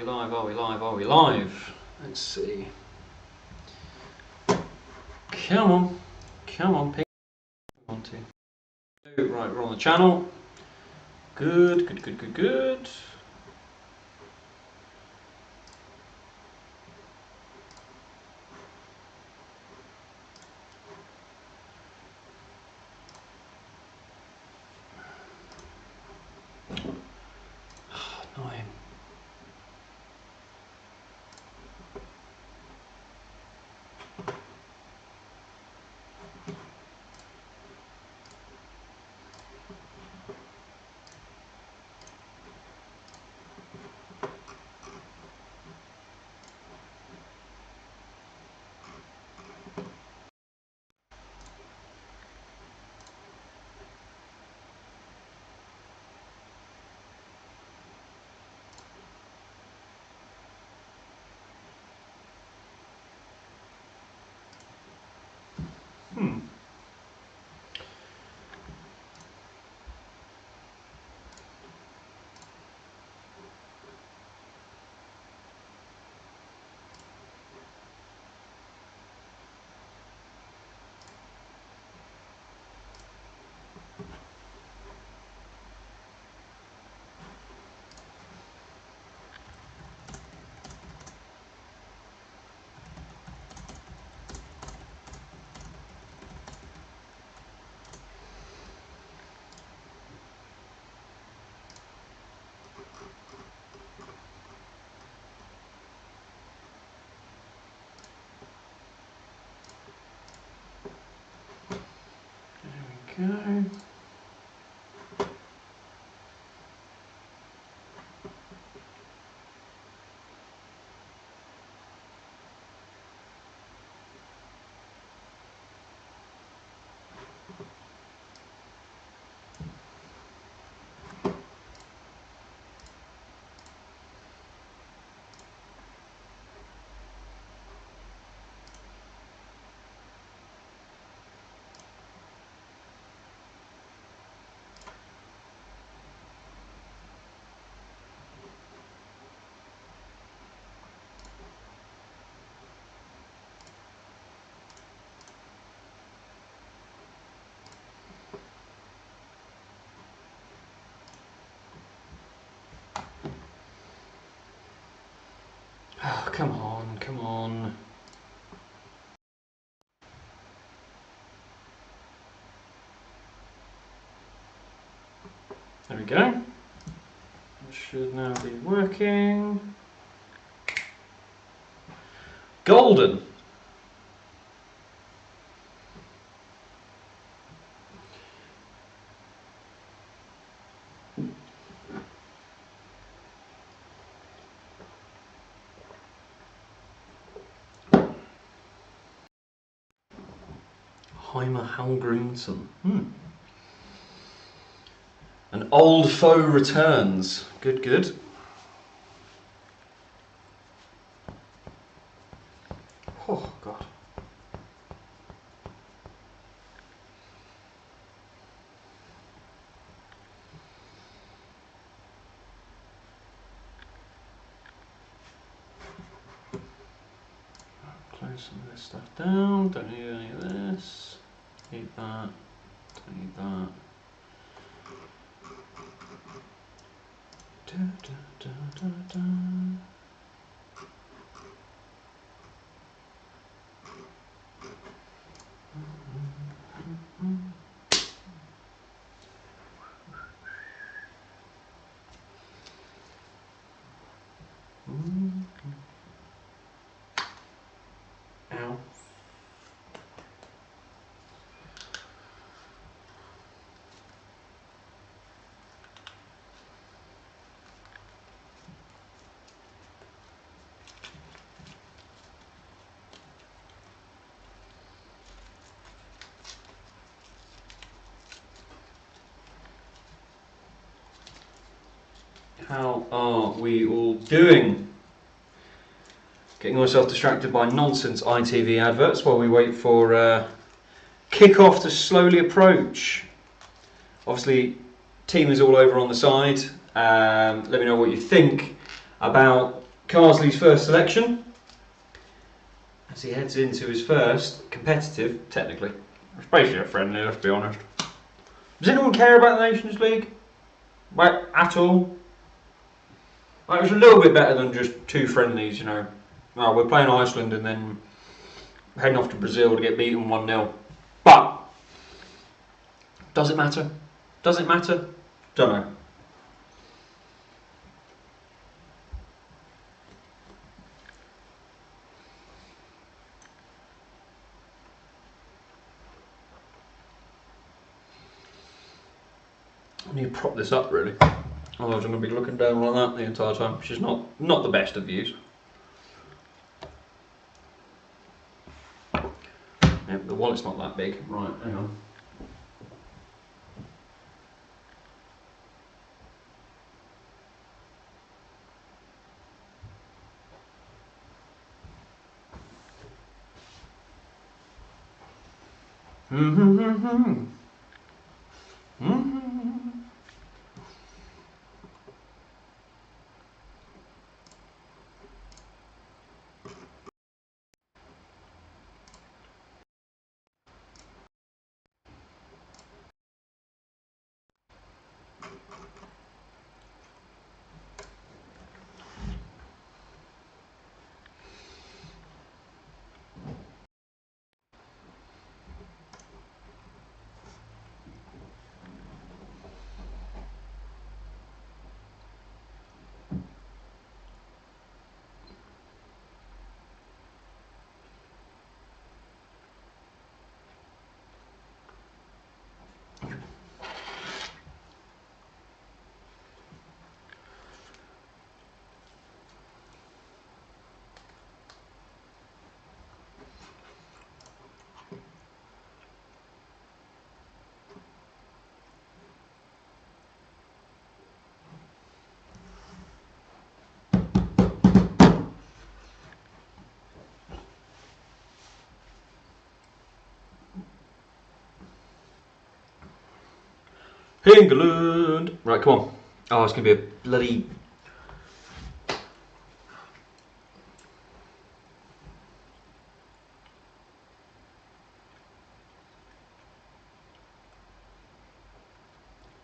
we live? Are we live? Are we live? Let's see. Come on. Come on, ping. One, two. Right, we're on the channel. Good, good, good, good, good. Annoying. There we go. Oh, come on, come on. There we go. It should now be working. Golden. Heimer Halgrimsson. An old foe returns. Good, good. Oh, God. Close some of this stuff down. Don't need any of this. Need that. Don't need that. Da, da, da, da, da. Ow. How are we all doing? Getting myself distracted by nonsense ITV adverts while we wait for kick-off to slowly approach. Obviously, team is all over on the side. Let me know what you think about Carsley's first selection as he heads into his first competitive, technically. It's basically a friendly, let's be honest. Does anyone care about the Nations League? Like, at all? Like, it was a little bit better than just two friendlies, you know. Oh, we're playing Iceland and then heading off to Brazil to get beaten 1-0. But, does it matter? Does it matter? Don't know. I need to prop this up really. Otherwise I'm going to be looking down like that the entire time, which is not the best of views. Yeah, the wallet's not that big. Right, hang on. England! Right, come on. Oh, it's going to be a bloody...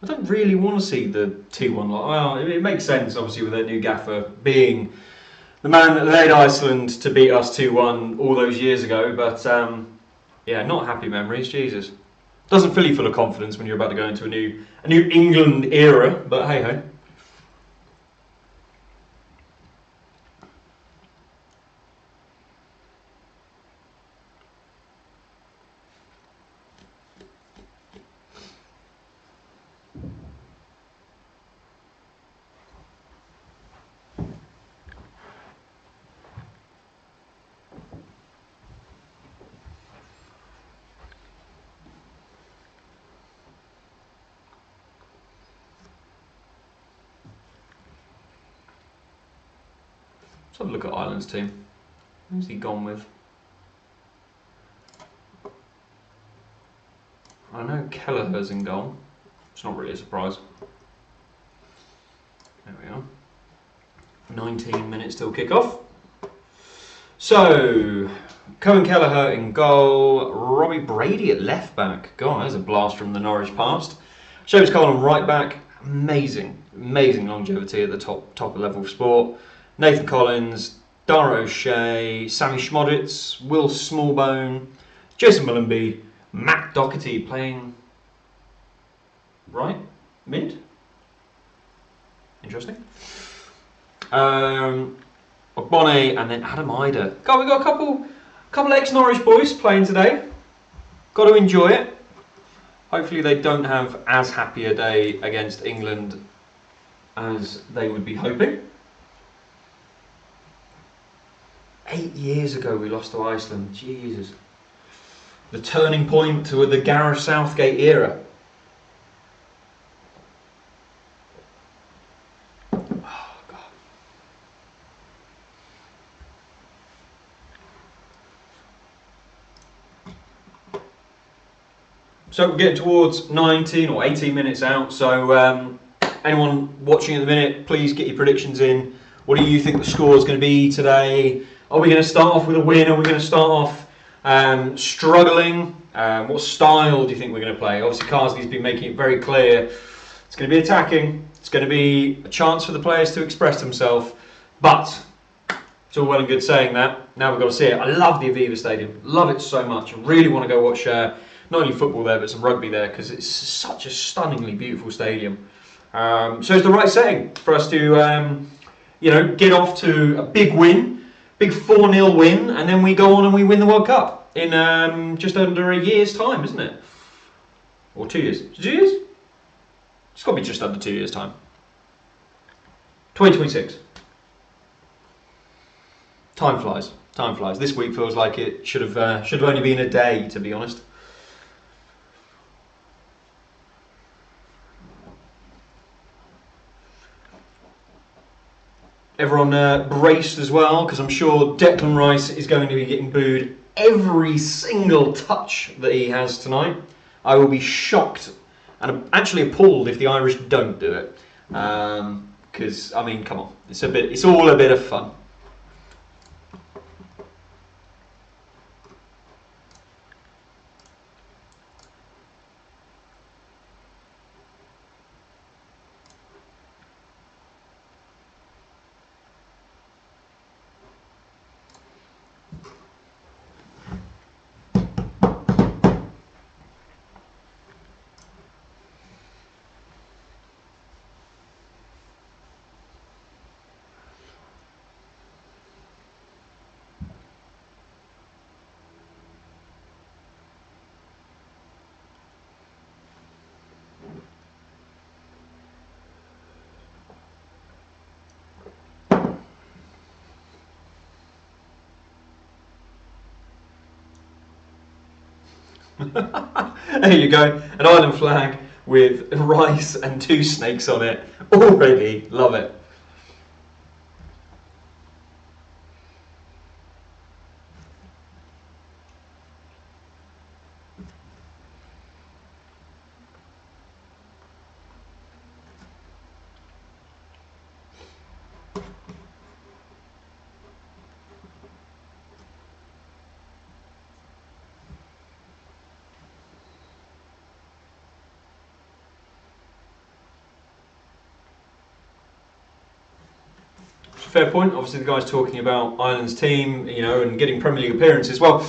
I don't really want to see the 2-1 lot. Well, it makes sense, obviously, with their new gaffer being the man that led Iceland to beat us 2-1 all those years ago, but yeah, not happy memories, Jesus. Doesn't fill you full of confidence when you're about to go into a new England era, but hey ho. Let's have a look at Ireland's team. Who's he gone with? I know Kelleher's in goal. It's not really a surprise. There we are. 19 minutes till kick-off. So, Cohen Kelleher in goal. Robbie Brady at left back. God, there's a blast from the Norwich past. Seamus Cole on right back. Amazing longevity at the top level of sport. Nathan Collins, Dara O'Shea, Sammy Schmoditz, Will Smallbone, Jason Mullenby, Matt Doherty playing right mid. Interesting. Ogbonne and then Adam Ida. God, we got a couple ex-Norwich boys playing today. Got to enjoy it. Hopefully they don't have as happy a day against England as they would be hoping. 8 years ago we lost to Iceland. Jesus. The turning point to the Gareth Southgate era. Oh, God. So we're getting towards 19 or 18 minutes out. So anyone watching at the minute, please get your predictions in. What do you think the score is going to be today? Are we going to start off with a win? Are we going to start off struggling? What style do you think we're going to play? Obviously, Carsley's been making it very clear. It's going to be attacking. It's going to be a chance for the players to express themselves. But it's all well and good saying that. Now we've got to see it. I love the Aviva Stadium. Love it so much. I really want to go watch not only football there, but some rugby there, because it's such a stunningly beautiful stadium. So it's the right setting for us to, get off to a big win, big 4-0 win, and then we go on and we win the World Cup in just under a year's time, isn't it? Or 2 years. 2 years? It's got to be just under 2 years' time. 2026. Time flies. Time flies. This week feels like it should have only been a day, to be honest. Everyone braced as well, because I'm sure Declan Rice is going to be getting booed every single touch that he has tonight. I will be shocked and actually appalled if the Irish don't do it, because I mean, come on, it's all a bit of fun. There you go, an island flag with rice and 2 snakes on it. Already love it. Fair point. Obviously, the guy's talking about Ireland's team, and getting Premier League appearances. Well,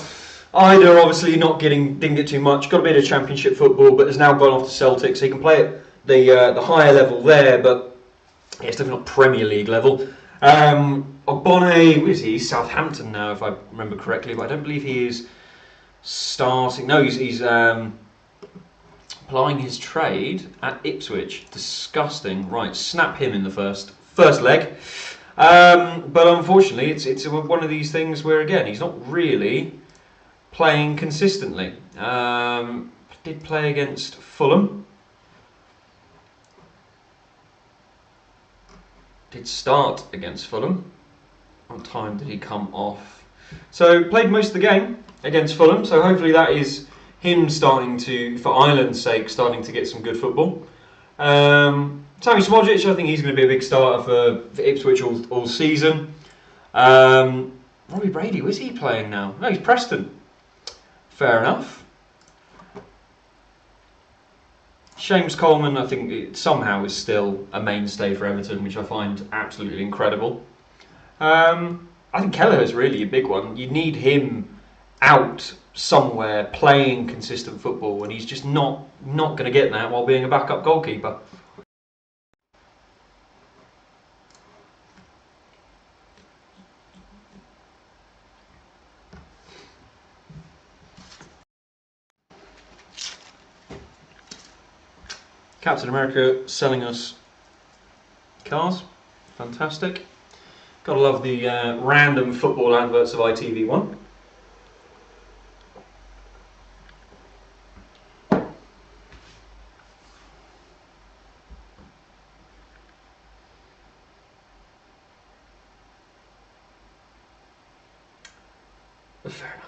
Ida obviously didn't get too much. Got a bit of Championship football, but has now gone off to Celtic, so he can play at the higher level there. But yeah, it's definitely not Premier League level. Ogbonna, where is he? He's Southampton now, if I remember correctly, but I don't believe he is starting. No, he's plying his trade at Ipswich. Disgusting. Right, snap him in the first leg. But unfortunately, it's one of these things where, again, he's not really playing consistently. Did play against Fulham. Did start against Fulham. What time did he come off? So played most of the game against Fulham. So hopefully that is him starting to, for Ireland's sake, starting to get some good football. Sami Smojic, I think he's going to be a big starter for Ipswich all season. Robbie Brady, where's he playing now? No, he's Preston. Fair enough. Seamus Coleman, I think somehow is still a mainstay for Everton, which I find absolutely incredible. I think Kelleher's really a big one. You need him out somewhere playing consistent football, and he's just not going to get that while being a backup goalkeeper. Captain America selling us cars. Fantastic. Gotta love the random football adverts of ITV1. But fair enough.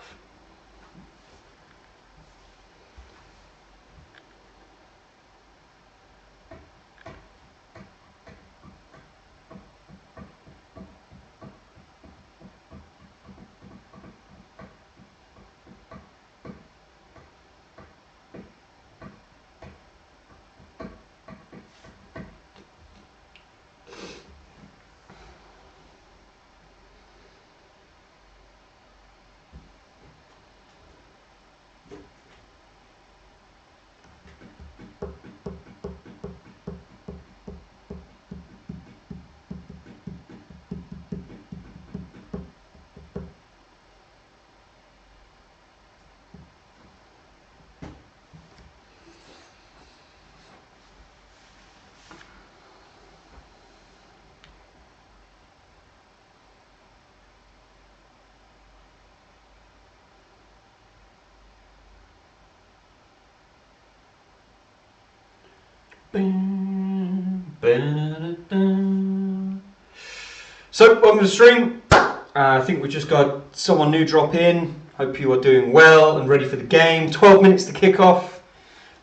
So, welcome to the stream. I think we've just got someone new drop in. Hope you are doing well and ready for the game. 12 minutes to kick off.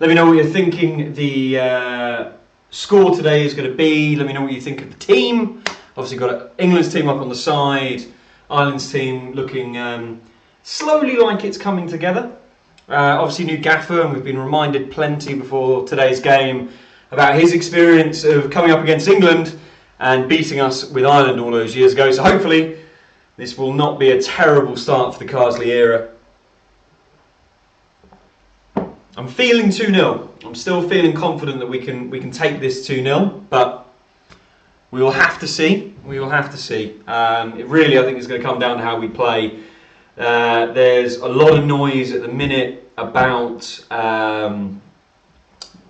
Let me know what you're thinking the score today is going to be. Let me know what you think of the team. Obviously got England's team up on the side. Ireland's team looking slowly like it's coming together. Obviously new gaffer, and we've been reminded plenty before today's game about his experience of coming up against England and beating us with Ireland all those years ago. So hopefully this will not be a terrible start for the Carsley era. I'm feeling 2-0. I'm still feeling confident that we can take this 2-0, but we will have to see. We will have to see. It really, I think, is going to come down to how we play. There's a lot of noise at the minute about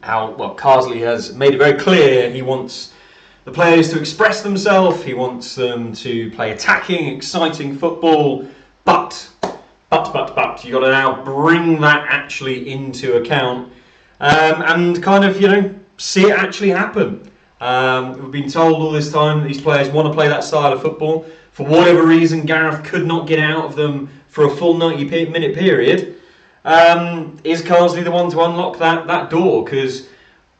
how Carsley has made it very clear he wants the players to express themselves. He wants them to play attacking, exciting football. But you've got to now bring that actually into account and kind of, see it actually happen. We've been told all this time that these players want to play that style of football. For whatever reason, Gareth could not get out of them for a full 90-minute period. Is Carsley the one to unlock that door? Because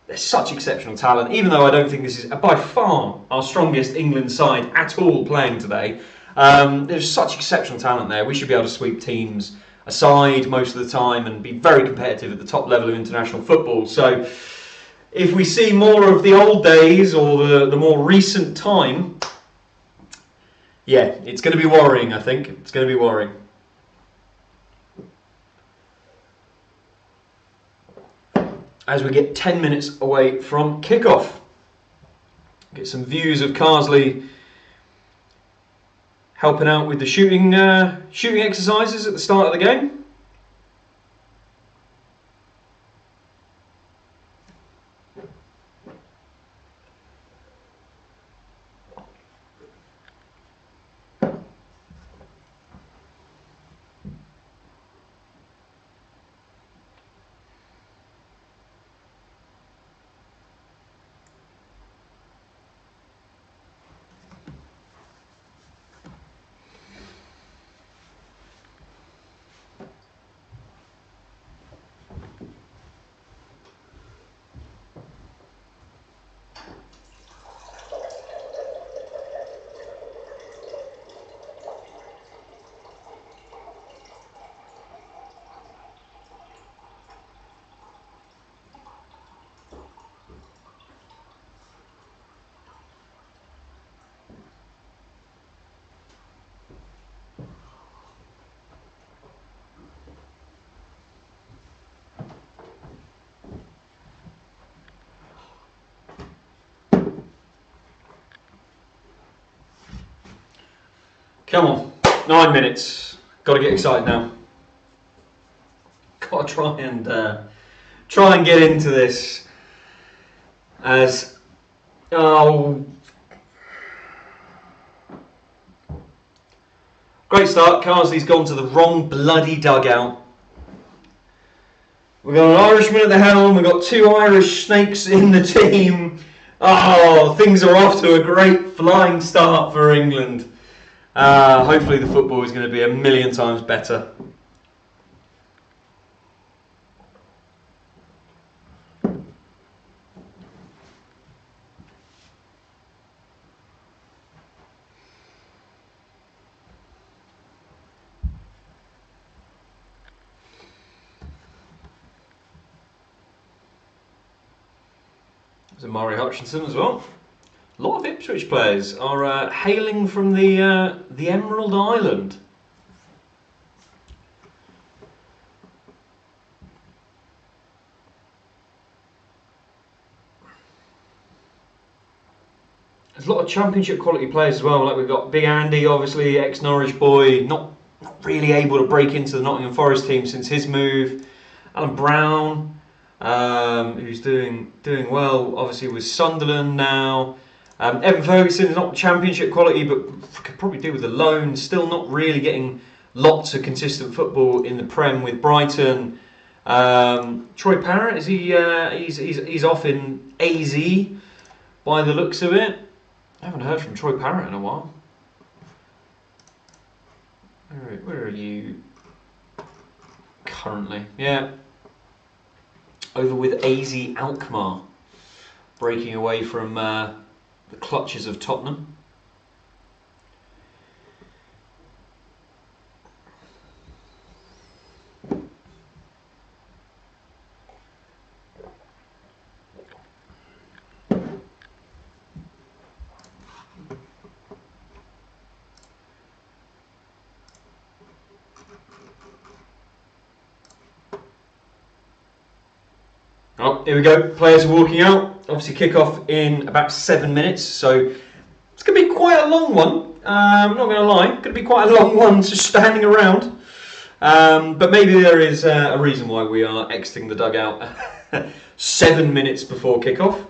there's such exceptional talent. Even though I don't think this is by far our strongest England side at all playing today, there's such exceptional talent there. We should be able to sweep teams aside most of the time and be very competitive at the top level of international football. So if we see more of the old days or the more recent time, yeah, it's going to be worrying, I think. It's going to be worrying. As we get 10 minutes away from kickoff. Get some views of Carsley helping out with the shooting exercises at the start of the game. Come on, 9 minutes. Got to get excited now. Got to try and get into this as great start. Carsley's gone to the wrong bloody dugout. We've got an Irishman at the helm. We've got 2 Irish snakes in the team. Oh, things are off to a great flying start for England. Hopefully the football is going to be a million times better. There's a Murray Hutchinson as well. A lot of Ipswich players are hailing from the Emerald Island. There's a lot of championship quality players as well. Like we've got Big Andy, obviously ex-Norwich boy, not really able to break into the Nottingham Forest team since his move. Alan Brown, who's doing well, obviously with Sunderland now. Evan Ferguson is not championship quality, but could probably do with a loan. Still not really getting lots of consistent football in the Prem with Brighton. Troy Parrott, is he? He's off in AZ by the looks of it. I haven't heard from Troy Parrott in a while. Where are you currently? Yeah, over with AZ Alkmaar, breaking away from the clutches of Tottenham. Oh, here we go. Players are walking out. Obviously, kick-off in about 7 minutes, so it's going to be quite a long one. I'm not going to lie. Going to be quite a long one just standing around. But maybe there is a reason why we are exiting the dugout 7 minutes before kick-off.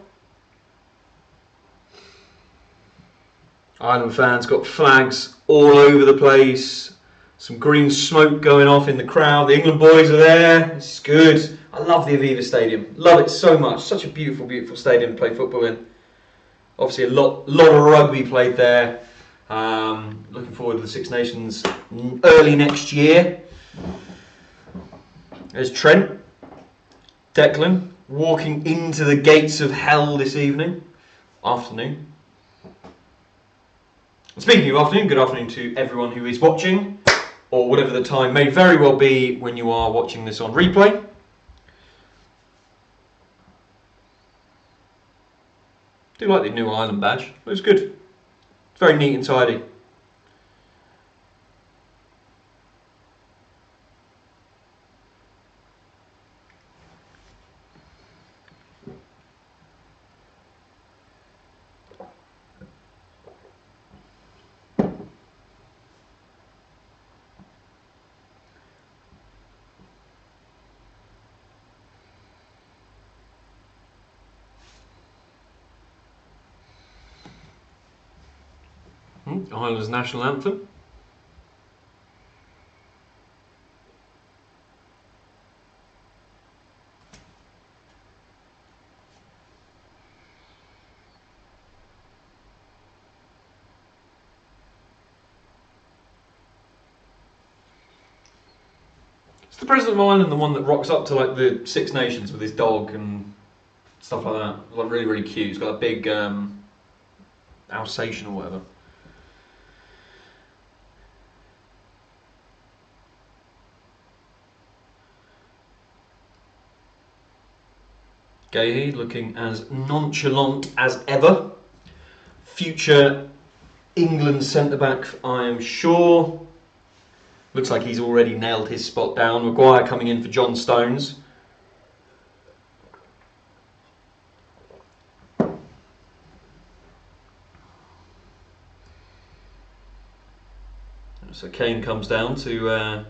Ireland fans got flags all over the place. Some green smoke going off in the crowd. The England boys are there. It's good. I love the Aviva Stadium. Love it so much. Such a beautiful, beautiful stadium to play football in. Obviously, a lot of rugby played there. Looking forward to the Six Nations early next year. There's Trent, Declan, walking into the gates of hell this afternoon. Speaking of afternoon, good afternoon to everyone who is watching, or whatever the time may very well be when you are watching this on replay. I do like the new Ireland badge. It was good. It's very neat and tidy. Ireland's national anthem. Is the President of Ireland the one that rocks up to like the Six Nations with his dog and stuff like that? Like really, really cute. He's got a big Alsatian or whatever. Gahey looking as nonchalant as ever. Future England centre-back, I am sure. Looks like he's already nailed his spot down. Maguire coming in for John Stones. So Kane comes down to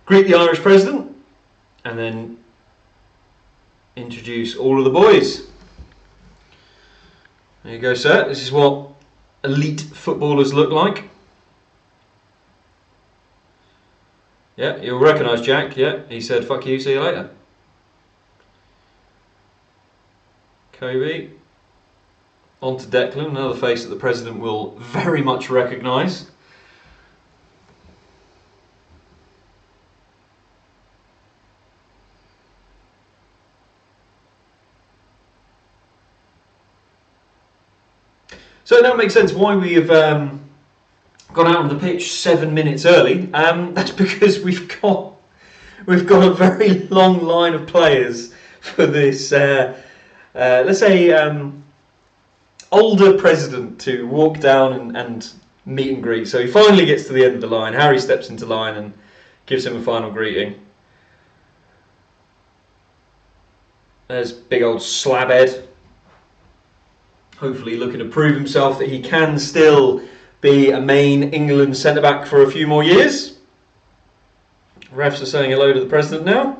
greet the Irish president and then introduce all of the boys. There you go, sir. This is what elite footballers look like. Yeah, you'll recognise Jack. Yeah, he said, "Fuck you, see you later." Kobe. On to Declan, another face that the president will very much recognise. So that makes sense why we have gone out on the pitch 7 minutes early. That's because we've got a very long line of players for this. Let's say older president to walk down and meet and greet. So he finally gets to the end of the line. Harry steps into line and gives him a final greeting. There's big old slabhead. Hopefully looking to prove himself that he can still be a main England centre-back for a few more years. Refs are saying hello to the president now.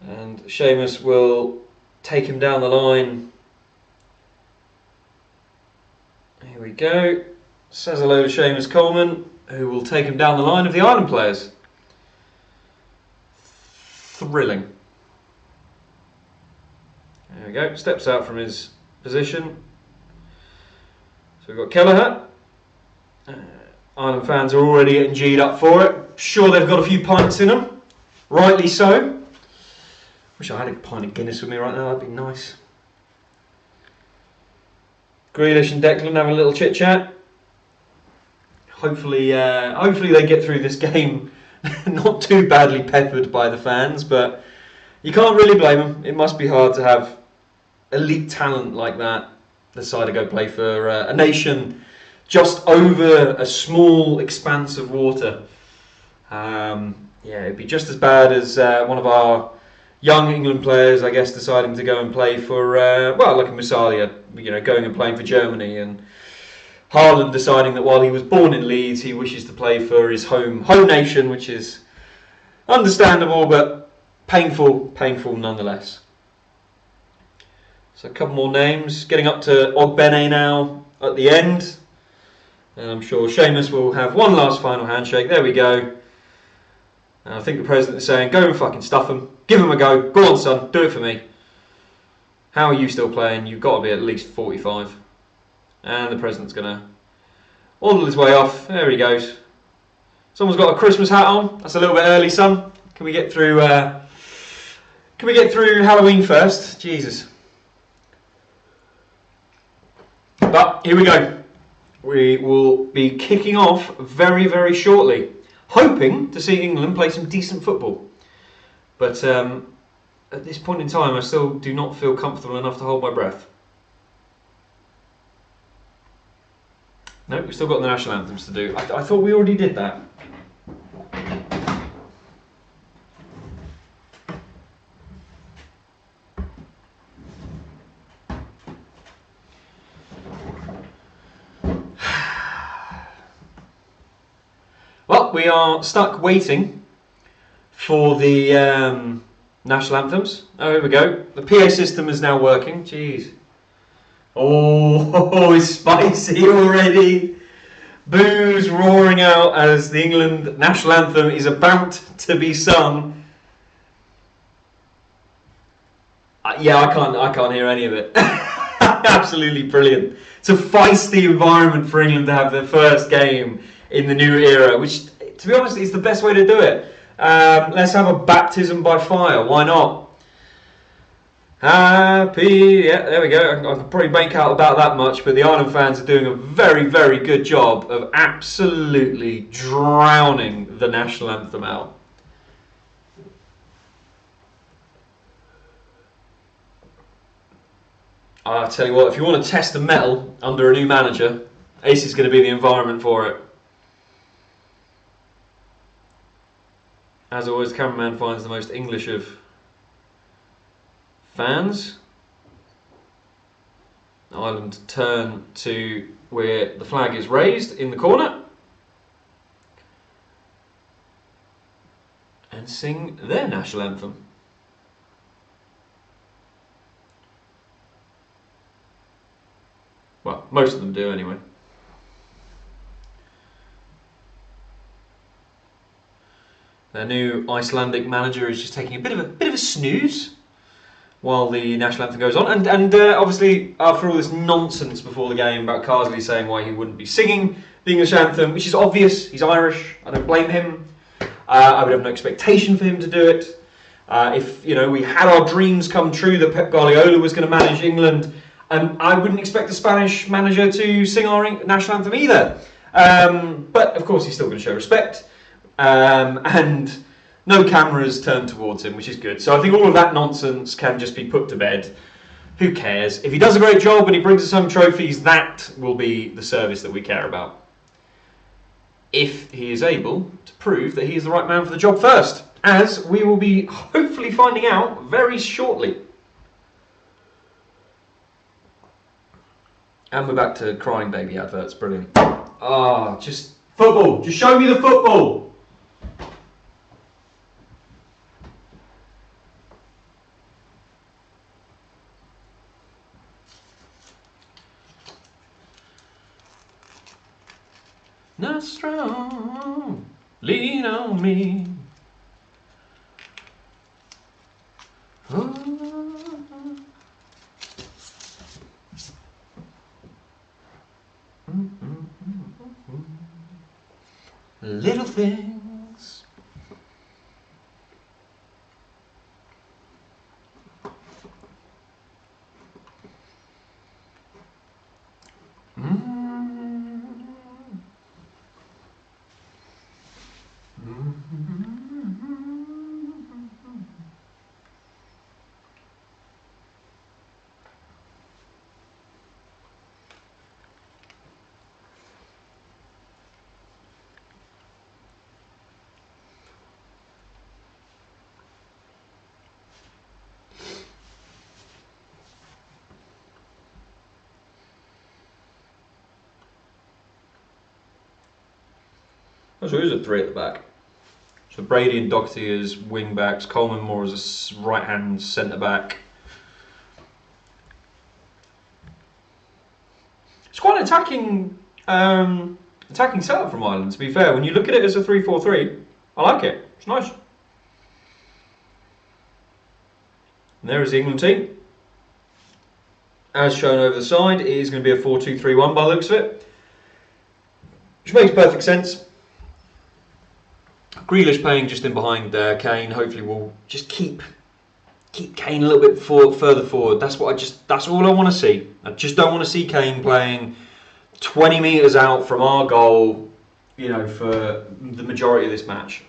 And Seamus will take him down the line. Here we go. Says hello to Seamus Coleman, who will take him down the line of the Ireland players. thrilling. There we go, steps out from his position. So we've got Kelleher. Ireland fans are already getting G'd up for it. Sure, they've got a few pints in them. Rightly so. Wish I had a pint of Guinness with me right now, that'd be nice. Grealish and Declan have a little chit chat. Hopefully they get through this game not too badly peppered by the fans, but you can't really blame them. It must be hard to have elite talent like that decide to go play for a nation just over a small expanse of water. Yeah, it'd be just as bad as one of our young England players, I guess, deciding to go and play for, well, like a Musalia, you know, going and playing for Germany, and Haaland deciding that while he was born in Leeds, he wishes to play for his home nation, which is understandable, but painful nonetheless. So a couple more names, getting up to Ogbene now at the end, and I'm sure Seamus will have one last final handshake. There we go. And I think the president is saying, go and fucking stuff them, give them a go, go on son, do it for me. How are you still playing? You've got to be at least 45. And the president's going to waddle his way off. There he goes. Someone's got a Christmas hat on. That's a little bit early, son. Can we get through Halloween first? Jesus. But here we go. We will be kicking off very, very shortly, hoping to see England play some decent football. But at this point in time, I still do not feel comfortable enough to hold my breath. No, we've still got the national anthems to do. I thought we already did that. Well, we are stuck waiting for the national anthems. Oh, here we go. The PA system is now working. Jeez. Oh, it's spicy already. Boos roaring out as the England national anthem is about to be sung. Yeah, I can't hear any of it. Absolutely brilliant. It's a feisty environment for England to have their first game in the new era, which, to be honest, is the best way to do it. Let's have a baptism by fire. Why not? Happy, yeah, there we go. I can probably make out about that much, but the Ireland fans are doing a very, very good job of absolutely drowning the national anthem out. I'll tell you what, if you want to test the metal under a new manager, this is going to be the environment for it. As always, the cameraman finds the most English of fans. Ireland turn to where the flag is raised in the corner and sing their national anthem. Well, most of them do anyway. Their new Icelandic manager is just taking a bit of a snooze while the national anthem goes on, and obviously after all this nonsense before the game about Carsley saying why he wouldn't be singing the English anthem, which is obvious, he's Irish, I don't blame him. I would have no expectation for him to do it. If we had our dreams come true that Pep Guardiola was going to manage England, I wouldn't expect the Spanish manager to sing our national anthem either. But of course he's still going to show respect. And no cameras turned towards him, which is good. So I think all of that nonsense can just be put to bed. Who cares? If he does a great job and he brings us home trophies, that will be the service that we care about. If he is able to prove that he is the right man for the job first, as we will be hopefully finding out very shortly. And we're back to crying baby adverts. Brilliant. Ah, just football. Just show me the football. Not strong, lean on me. Little things. So who's a 3 at the back? So Brady and Doherty as wing backs, Coleman more as a right hand centre back. It's quite an attacking setup from Ireland, to be fair. When you look at it as a 3-4-3, I like it. It's nice. And there is the England team. As shown over the side, it is going to be a 4-2-3-1 by the looks of it. Which makes perfect sense. Grealish playing just in behind Kane. Hopefully we'll just keep Kane a little bit further forward. That's all I want to see. I just don't want to see Kane playing 20 metres out from our goal, you know, for the majority of this match.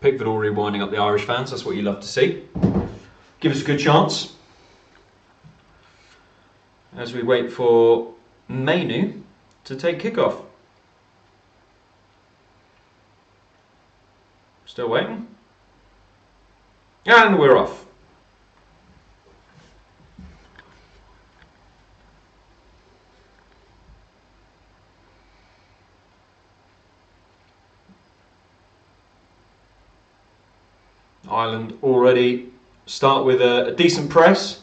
Pickford already winding up the Irish fans, that's what you love to see. Give us a good chance. As we wait for Mainu to take kickoff. Still waiting. And we're off. Ireland already start with a decent press.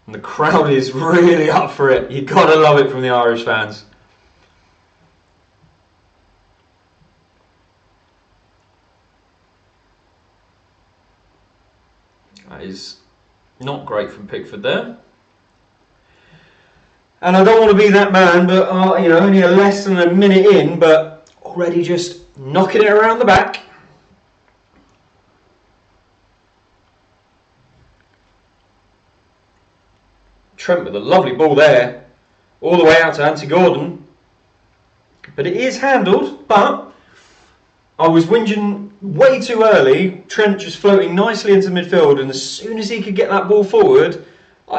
And the crowd is really up for it. You've got to love it from the Irish fans. That is not great from Pickford there. And I don't want to be that man, but you know, only less than a minute in, but already just knocking it around the back. Trent with a lovely ball there, all the way out to Anthony Gordon. But it is handled, but I was whinging way too early. Trent just floating nicely into midfield, and as soon as he could get that ball forward,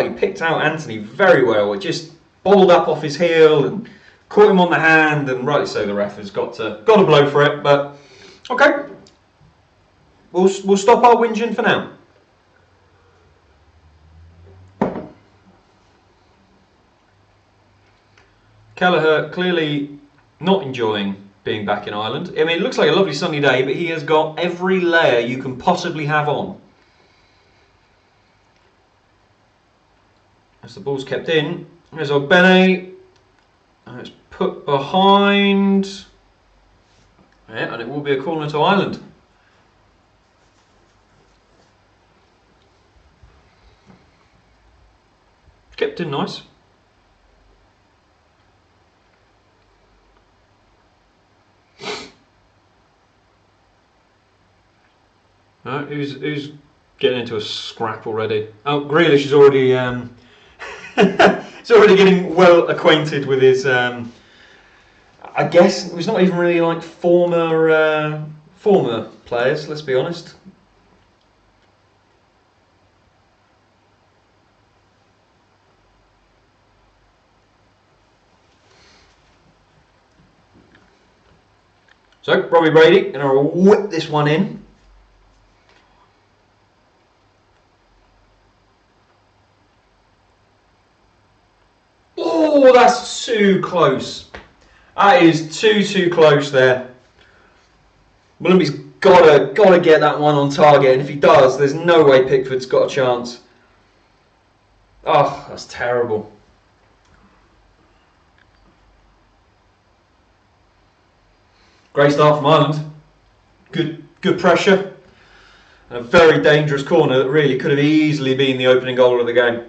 he picked out Anthony very well. It just bobbled up off his heel and caught him on the hand, and rightly so the ref has got to blow for it. But okay, we'll stop our whinging for now. Kelleher clearly not enjoying being back in Ireland. I mean, it looks like a lovely sunny day, but he has got every layer you can possibly have on. As the ball's kept in, there's Ogbene, and it's put behind. Yeah, and it will be a corner to Ireland. Kept in nice. Who's getting into a scrap already? Oh, Grealish is already he's already getting well acquainted with his. I guess it was not even really like former players. Let's be honest. So, Robbie Brady going to whip this one in. Oh, that's too close. That is too close there. Willoughby's gotta get that one on target, and if he does, there's no way Pickford's got a chance. Oh, that's terrible. Great start from Ireland. Good pressure. And a very dangerous corner that really could have easily been the opening goal of the game.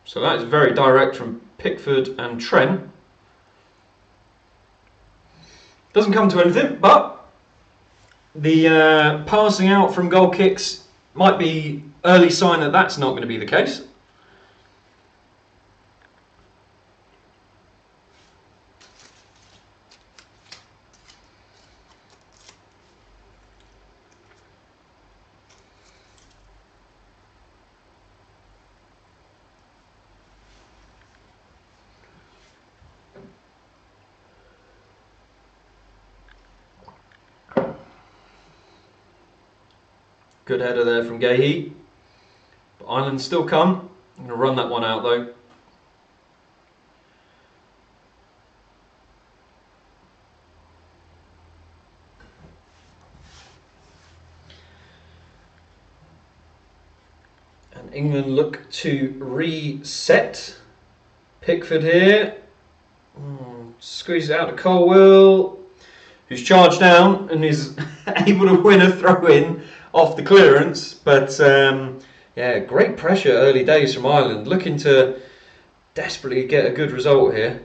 So that is very direct from Pickford and Trent. Doesn't come to anything, but the passing out from goal kicks might be early sign that that's not going to be the case. Good header there from Gahey. But Ireland still come. I'm going to run that one out though. And England look to reset. Pickford here. Squeezes it out to Colwell, who's charged down and is able to win a throw-in off the clearance, but yeah, great pressure early days from Ireland, looking to desperately get a good result here.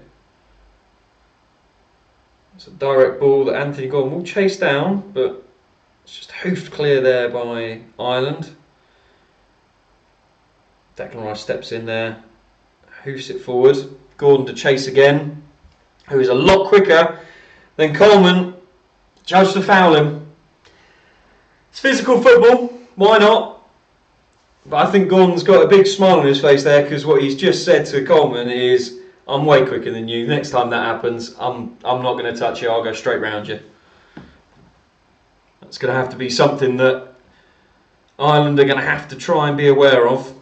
It's a direct ball that Anthony Gordon will chase down, but it's just hoofed clear there by Ireland. Declan Rice steps in there, hoofs it forward. Gordon to chase again, who is a lot quicker than Coleman. Judge to foul him. It's physical football, why not? But I think Gordon's got a big smile on his face there, because what he's just said to Coleman is, I'm way quicker than you. Next time that happens, I'm not going to touch you, I'll go straight round you. That's going to have to be something that Ireland are going to have to try and be aware of.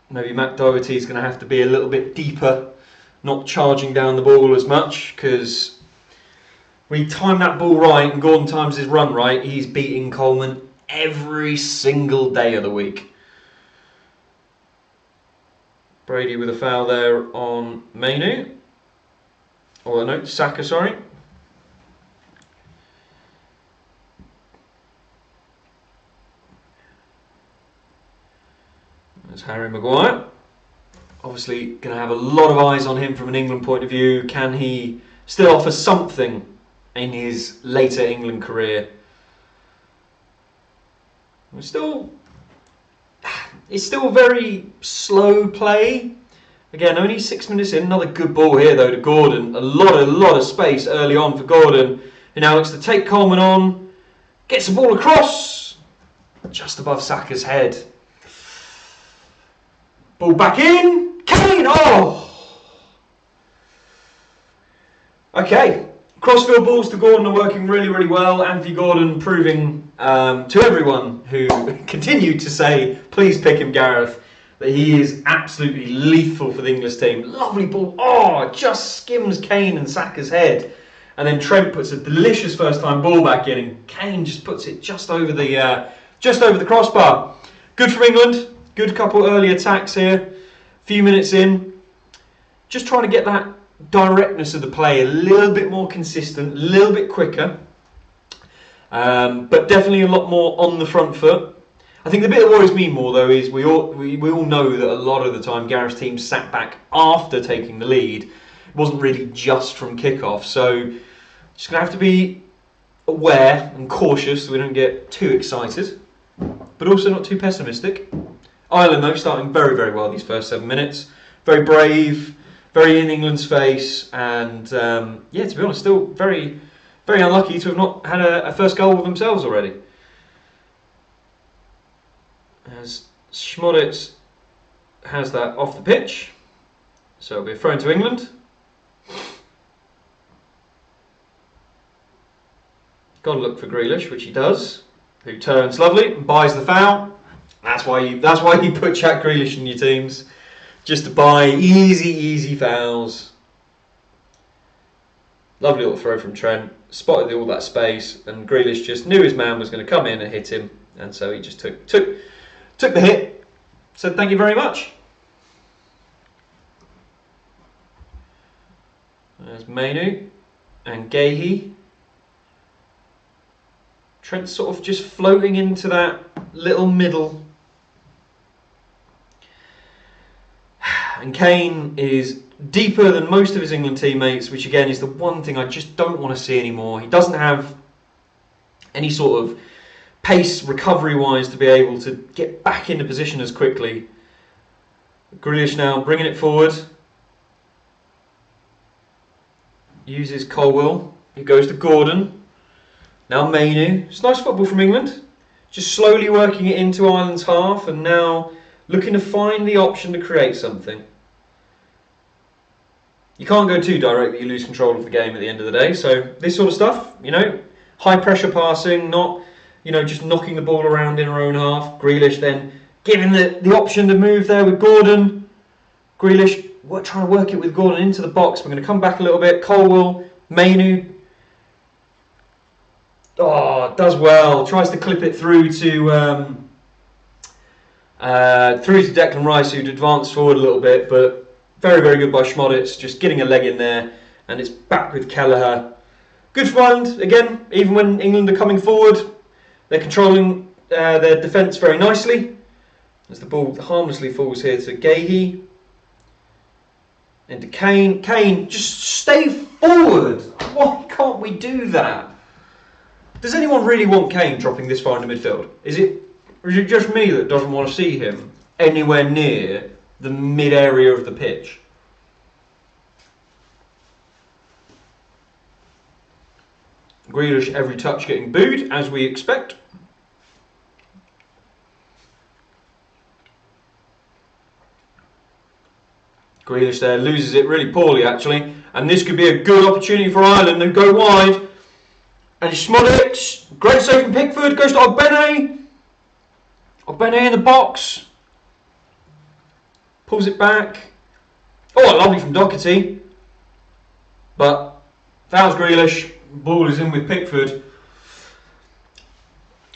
Maybe Matt Doherty's going to have to be a little bit deeper, not charging down the ball as much, because when you time that ball right and Gordon times his run right, he's beating Coleman every single day of the week. Brady with a foul there on Mainu. Or no, Saka, sorry. There's Harry Maguire. Obviously going to have a lot of eyes on him from an England point of view. Can he still offer something in his later England career? It's still very slow play. Again, only 6 minutes in. Another good ball here though to Gordon. A lot of space early on for Gordon, who now looks to take Coleman on. Gets the ball across, just above Saka's head. Ball back in. Kane! Oh! Okay. Crossfield balls to Gordon are working really well. Anthony Gordon proving to everyone who continued to say, please pick him, Gareth, that he is absolutely lethal for the English team. Lovely ball. Oh, just skims Kane and Saka's head. And then Trent puts a delicious first time ball back in, and Kane just puts it just over the crossbar. Good for England. Good couple early attacks here. Few minutes in. Just trying to get that directness of the play a little bit more consistent, a little bit quicker, but definitely a lot more on the front foot. I think the bit that worries me more though is we all know that a lot of the time Gareth's team sat back after taking the lead. It wasn't really just from kickoff, so just going to have to be aware and cautious so we don't get too excited, but also not too pessimistic. Ireland though starting very well these first 7 minutes, very brave, very in England's face, and yeah, to be honest, still very very unlucky to have not had a first goal with themselves already. As Schmoditz has that off the pitch, so it'll be a throw to England. Got to look for Grealish, which he does, who turns lovely and buys the foul. That's why you put Jack Grealish in your teams, just to buy easy fouls. Lovely little throw from Trent, spotted all that space, and Grealish just knew his man was going to come in and hit him, and so he just took the hit. Said thank you very much. There's Mainu and Gahey. Trent's sort of just floating into that little middle. And Kane is deeper than most of his England teammates, which again is the one thing I just don't want to see anymore. He doesn't have any sort of pace recovery-wise to be able to get back into position as quickly. Grealish now bringing it forward. Uses Colwill. He goes to Gordon. Now Mainu. It's nice football from England. Just slowly working it into Ireland's half and now looking to find the option to create something. You can't go too direct that you lose control of the game at the end of the day. So this sort of stuff, high pressure passing, not, just knocking the ball around in our own half. Grealish then giving the option to move there with Gordon. Grealish trying to work it with Gordon into the box. We're going to come back a little bit. Colwill, Mainu. Oh, does well. Tries to clip it through to Declan Rice, who'd advanced forward a little bit, but very, very good by Schmoditz, just getting a leg in there, and it's back with Kelleher. Good for Ireland, again, even when England are coming forward, they're controlling their defence very nicely, as the ball harmlessly falls here to Gahey, into Kane. Kane, just stay forward! Why can't we do that? Does anyone really want Kane dropping this far into midfield? Is it just me that doesn't want to see him anywhere near the mid-area of the pitch? Grealish every touch getting booed, as we expect. Grealish there loses it really poorly actually, and this could be a good opportunity for Ireland to go wide. And Schmoditz, great save from Pickford, goes to Ogbene. Ogbene in the box. Pulls it back. Oh, lovely from Doherty. But fouls Grealish. Ball is in with Pickford.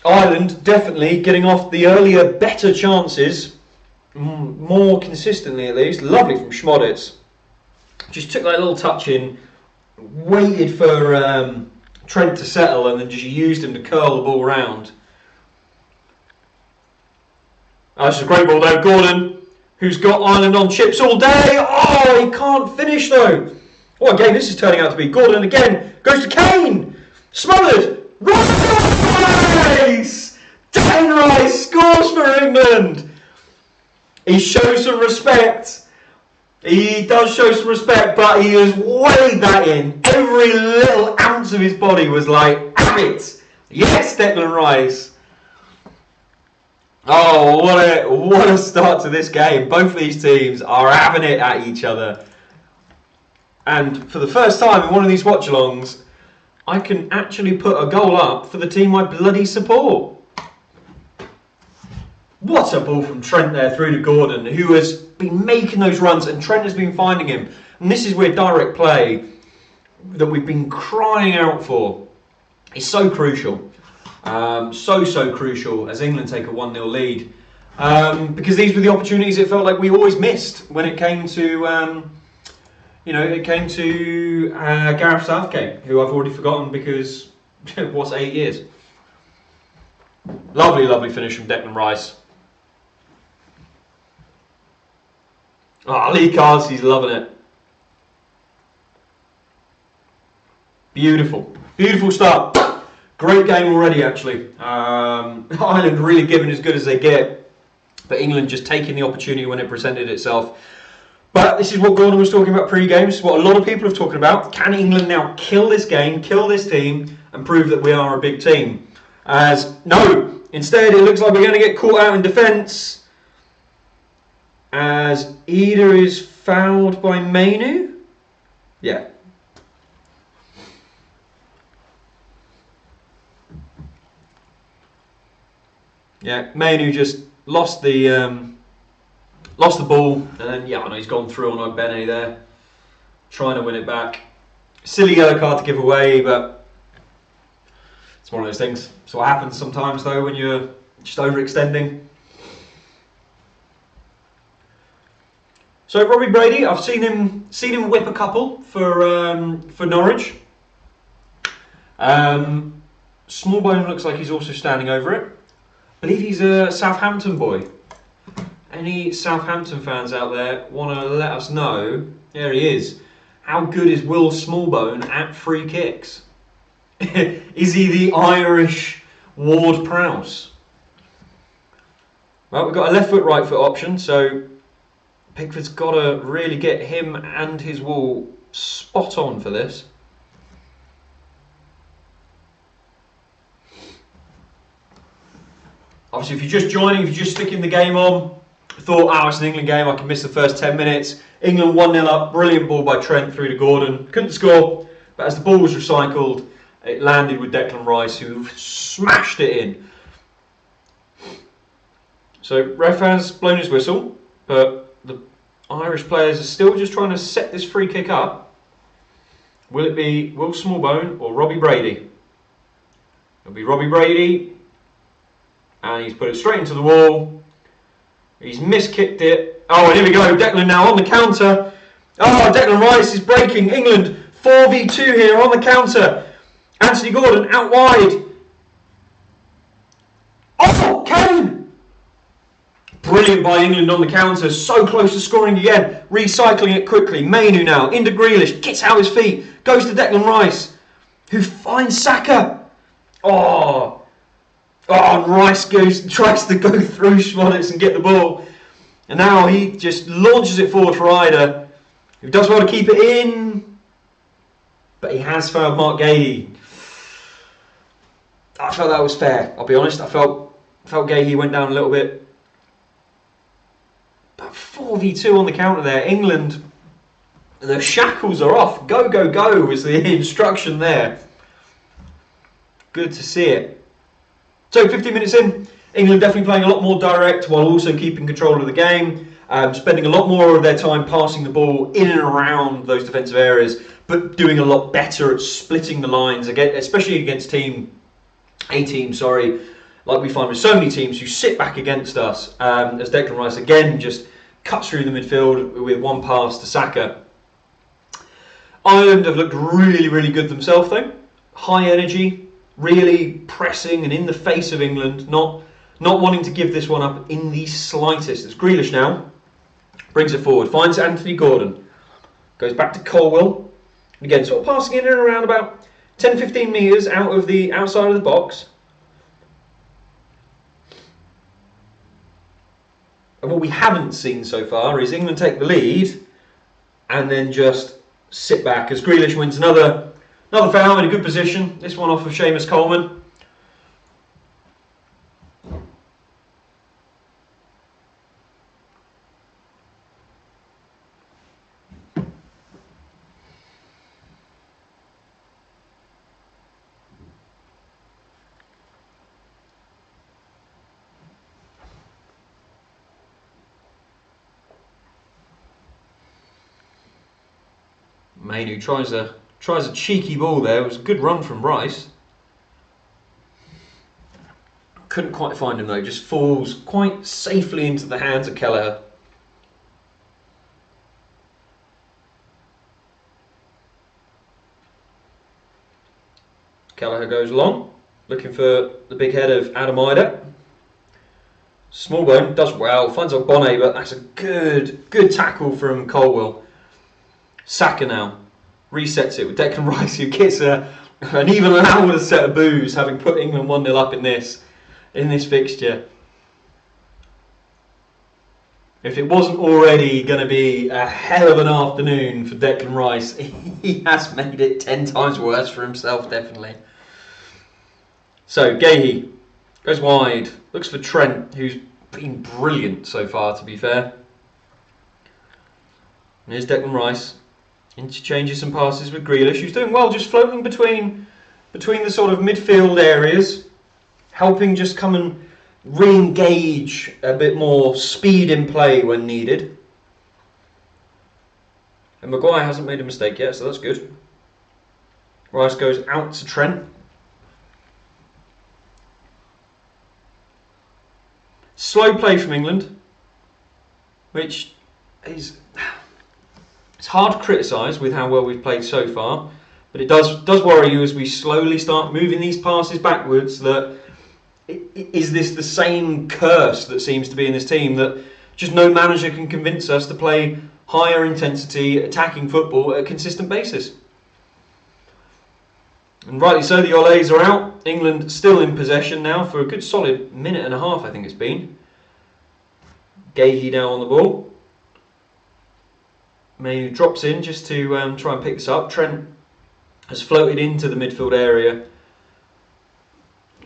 Ireland definitely getting off the earlier better chances. More consistently at least. Lovely from Schmoditz. Just took that little touch in. Waited for Trent to settle and then just used him to curl the ball round. That's a great ball though. Gordon, who's got Ireland on chips all day. Oh, he can't finish though. What a game this is turning out to be. Gordon again goes to Kane. Smothered. Rice! Declan Rice scores for England. He shows some respect. He does show some respect, but he has weighed that in. Every little ounce of his body was like, have it. Yes, Declan Rice. Oh, what a start to this game. Both of these teams are having it at each other. And for the first time in one of these watch-alongs, I can actually put a goal up for the team I bloody support. What a ball from Trent there through to Gordon, who has been making those runs and Trent has been finding him. And this is where direct play that we've been crying out for is so crucial. So crucial as England take a 1-0 lead. Because these were the opportunities it felt like we always missed when it came to, Gareth Southgate, who I've already forgotten because it was 8 years. Lovely, lovely finish from Declan Rice. Lee Carsey's loving it. Beautiful. Beautiful start. Great game already, actually. Ireland really giving as good as they get, but England just taking the opportunity when it presented itself. But this is what Gordon was talking about pre-game. This is what a lot of people have talking about. Can England now kill this game, kill this team, and prove that we are a big team? No. Instead, it looks like we're going to get caught out in defence as Ida is fouled by Mainu. Yeah. Yeah, Mainu just lost the ball, and then I know he's gone through on Ogbene there, trying to win it back. Silly yellow card to give away, but it's one of those things. It's what happens sometimes though when you're just overextending. So Robbie Brady, I've seen him whip a couple for Norwich. Smallbone looks like he's also standing over it. I believe he's a Southampton boy. Any Southampton fans out there want to let us know? There he is. How good is Will Smallbone at free kicks? Is he the Irish Ward-Prowse? Well, we've got a left foot, right foot option, so Pickford's got to really get him and his wall spot on for this. Obviously, if you're just joining, if you're just sticking the game on, thought, it's an England game, I can miss the first 10 minutes. England 1-0 up, brilliant ball by Trent through to Gordon. Couldn't score, but as the ball was recycled, it landed with Declan Rice, who smashed it in. So, ref has blown his whistle, but the Irish players are still just trying to set this free kick up. Will it be Will Smallbone or Robbie Brady? It'll be Robbie Brady, and he's put it straight into the wall. He's miskicked it. Oh, and here we go. Declan now on the counter. Oh, Declan Rice is breaking. England 4v2 here on the counter. Anthony Gordon out wide. Oh, Kane! Brilliant by England on the counter. So close to scoring again. Recycling it quickly. Mainu now into Grealish. Gets out his feet. Goes to Declan Rice, who finds Saka. Oh, and Rice tries to go through Schmolitz and get the ball. And now he just launches it forward for Ida, who does well to keep it in. But he has fouled Mark Gahey. I felt that was fair, I'll be honest. I felt Gahey went down a little bit. But 4v2 on the counter there. England, the shackles are off. Go, go, go was the instruction there. Good to see it. So 15 minutes in, England definitely playing a lot more direct while also keeping control of the game, spending a lot more of their time passing the ball in and around those defensive areas, but doing a lot better at splitting the lines, again, especially against a team, like we find with so many teams who sit back against us, as Declan Rice again just cuts through the midfield with one pass to Saka. Ireland have looked really, really good themselves though. High energy, really pressing and in the face of England, not wanting to give this one up in the slightest. It's Grealish now, brings it forward, finds Anthony Gordon, goes back to Colwell, and again sort of passing in and around about 10-15 metres out of the outside of the box. And what we haven't seen so far is England take the lead and then just sit back as Grealish wins another foul in a good position. This one off of Seamus Coleman. Mainu tries a cheeky ball there. It was a good run from Rice. Couldn't quite find him though. Just falls quite safely into the hands of Kelleher. Kelleher goes long, looking for the big head of Adam Ida. Smallbone does well, finds Ogbene, but that's a good tackle from Colwell. Saka now resets it with Declan Rice, who gets an even louder set of boos, having put England 1-0 up in this fixture. If it wasn't already going to be a hell of an afternoon for Declan Rice, he has made it 10 times worse for himself, definitely. So, Gahey goes wide, looks for Trent, who's been brilliant so far, to be fair. And here's Declan Rice, interchanges some passes with Grealish, who's doing well, just floating between the sort of midfield areas, helping just come and re-engage a bit more speed in play when needed. And Maguire hasn't made a mistake yet, so that's good. Rice goes out to Trent. Slow play from England, which is, it's hard to criticise with how well we've played so far, but it does worry you as we slowly start moving these passes backwards. That is this the same curse that seems to be in this team, that just no manager can convince us to play higher intensity attacking football at a consistent basis. And rightly so, the Olés are out. England still in possession now for a good solid minute and a half, I think it's been. Gahey now on the ball. Mainu drops in just to try and pick this up. Trent has floated into the midfield area,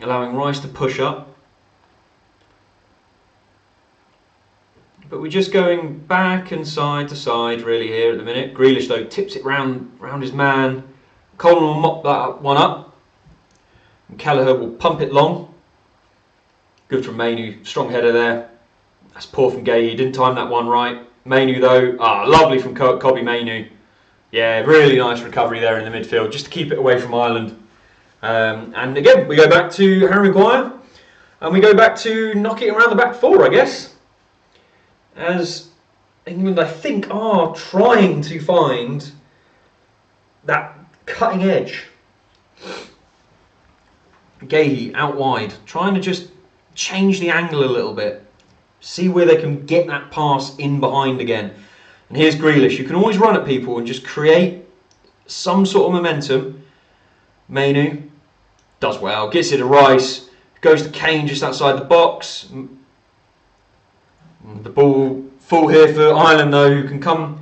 allowing Rice to push up. But we're just going back and side to side really here at the minute. Grealish though tips it round his man. Coleman will mop that one up. And Kelleher will pump it long. Good from Mainu, strong header there. That's poor from Gahey, didn't time that one right. Mainu though, lovely from Kobbie Mainu. Yeah, really nice recovery there in the midfield, just to keep it away from Ireland. And again, we go back to Harry Maguire, and we go back to knocking around the back four, I guess. As England, I think, are trying to find that cutting edge. Gahey out wide, trying to just change the angle a little bit. See where they can get that pass in behind again. And here's Grealish. You can always run at people and just create some sort of momentum. Mainu does well, gets it to Rice, goes to Kane just outside the box. The ball full here for Ireland though, who can come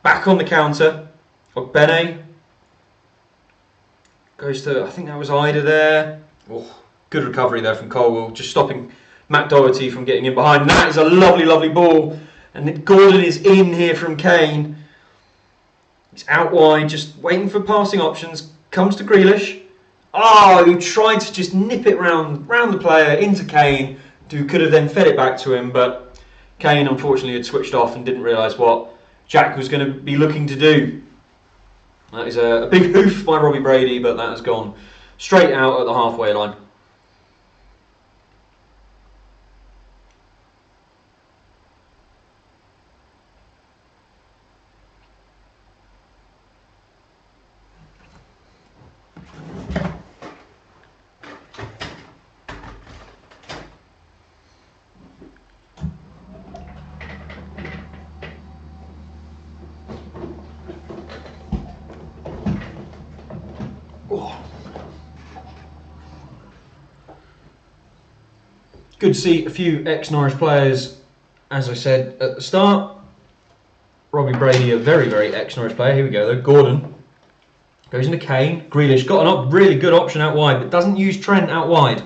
back on the counter. Ogbene goes to, I think that was Ida there. Oh, good recovery there from Colwell, just stopping Matt Doherty from getting in behind. And that is a lovely, lovely ball. And Gordon is in here from Kane. He's out wide, just waiting for passing options. Comes to Grealish. Who tried to just nip it round the player into Kane, who could have then fed it back to him, but Kane unfortunately had switched off and didn't realise what Jack was going to be looking to do. That is a big hoof by Robbie Brady, but that has gone straight out at the halfway line. Good to see a few ex-Norwich players, as I said at the start. Robbie Brady, a very, very ex-Norwich player. Here we go though. Gordon goes into Kane. Grealish got a really good option out wide, but doesn't use Trent out wide.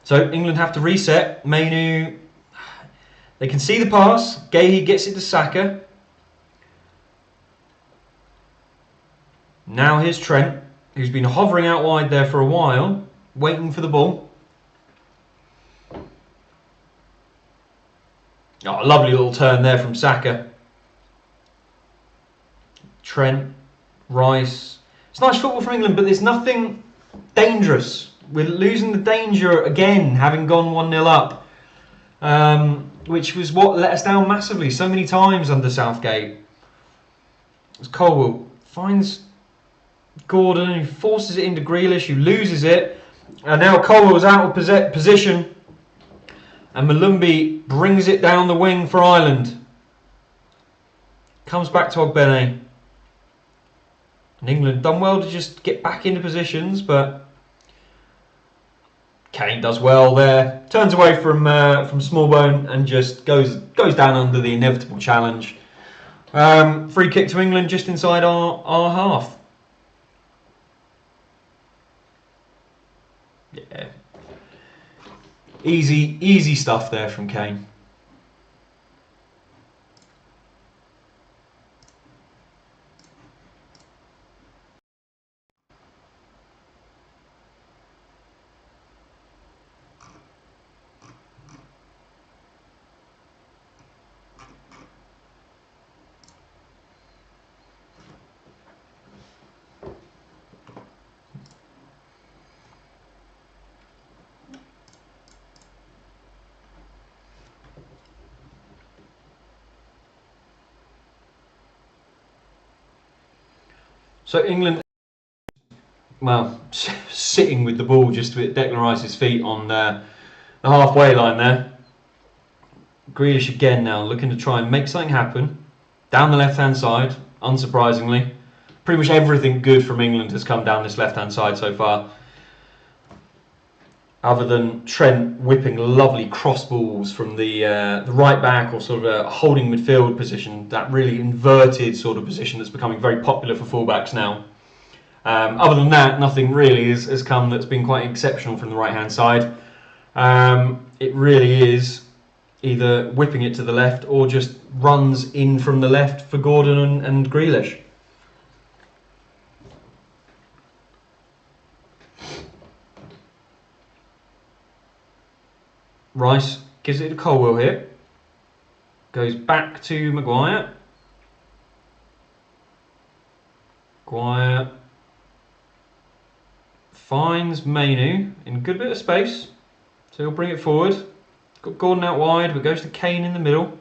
So England have to reset. Mainu, they can see the pass. Gahey gets it to Saka. Now here's Trent, who's been hovering out wide there for a while, waiting for the ball. A lovely little turn there from Saka. Trent, Rice. It's nice football from England, but there's nothing dangerous. We're losing the danger again, having gone 1-0 up, which was what let us down massively so many times under Southgate. As Colwell finds Gordon, who forces it into Grealish, who loses it, and now Colwell's out of position. And Malumbi brings it down the wing for Ireland. Comes back to Ogbene. And England done well to just get back into positions, but Kane does well there, turns away from Smallbone and just goes down under the inevitable challenge. Free kick to England just inside our half. Yeah, easy stuff there from Kane. So England, well, sitting with the ball just with Declan Rice's feet on the halfway line there. Grealish again now looking to try and make something happen. Down the left-hand side, unsurprisingly. Pretty much everything good from England has come down this left-hand side so far. Other than Trent whipping lovely cross balls from the right back or sort of a holding midfield position, that really inverted sort of position that's becoming very popular for fullbacks now. Other than that, nothing really has come that's been quite exceptional from the right-hand side. It really is either whipping it to the left or just runs in from the left for Gordon and Grealish. Rice gives it to Colwell here. Goes back to Maguire. Maguire finds Mainu in a good bit of space. So he'll bring it forward. Got Gordon out wide, but goes to Kane in the middle.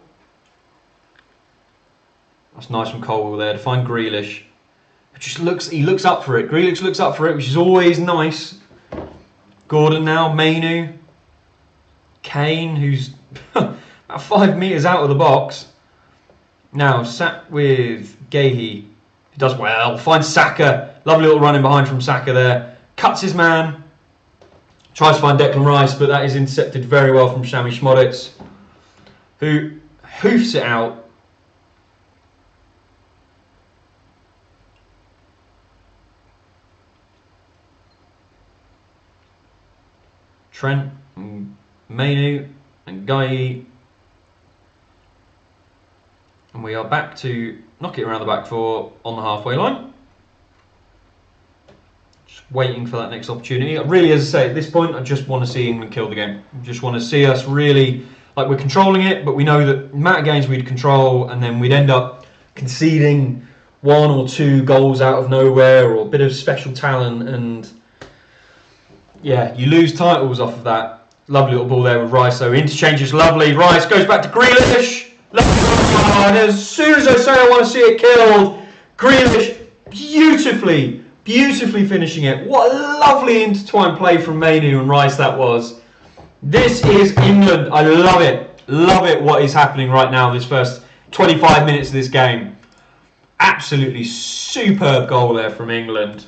That's nice from Colwell there to find Grealish. He looks up for it. Grealish looks up for it, which is always nice. Gordon now, Mainu. Kane, who's about 5 metres out of the box. Now, sat with Gahey, who does well. Finds Saka. Lovely little run in behind from Saka there. Cuts his man. Tries to find Declan Rice, but that is intercepted very well from Sami Szmodics, who hoofs it out. Trent and Mainu and Gahey. And we are back to knock it around the back four on the halfway line. Just waiting for that next opportunity. Really, as I say, at this point, I just want to see England kill the game. I just want to see us really, like, we're controlling it, but we know that the amount of games we'd control and then we'd end up conceding 1 or 2 goals out of nowhere or a bit of special talent, and yeah, you lose titles off of that. Lovely little ball there with Rice, so interchange is lovely. Rice goes back to Grealish. And as soon as I say I want to see it killed, Grealish beautifully finishing it. What a lovely intertwined play from Mainu and Rice that was. This is England. I love it. Love it what is happening right now this first 25 minutes of this game. Absolutely superb goal there from England.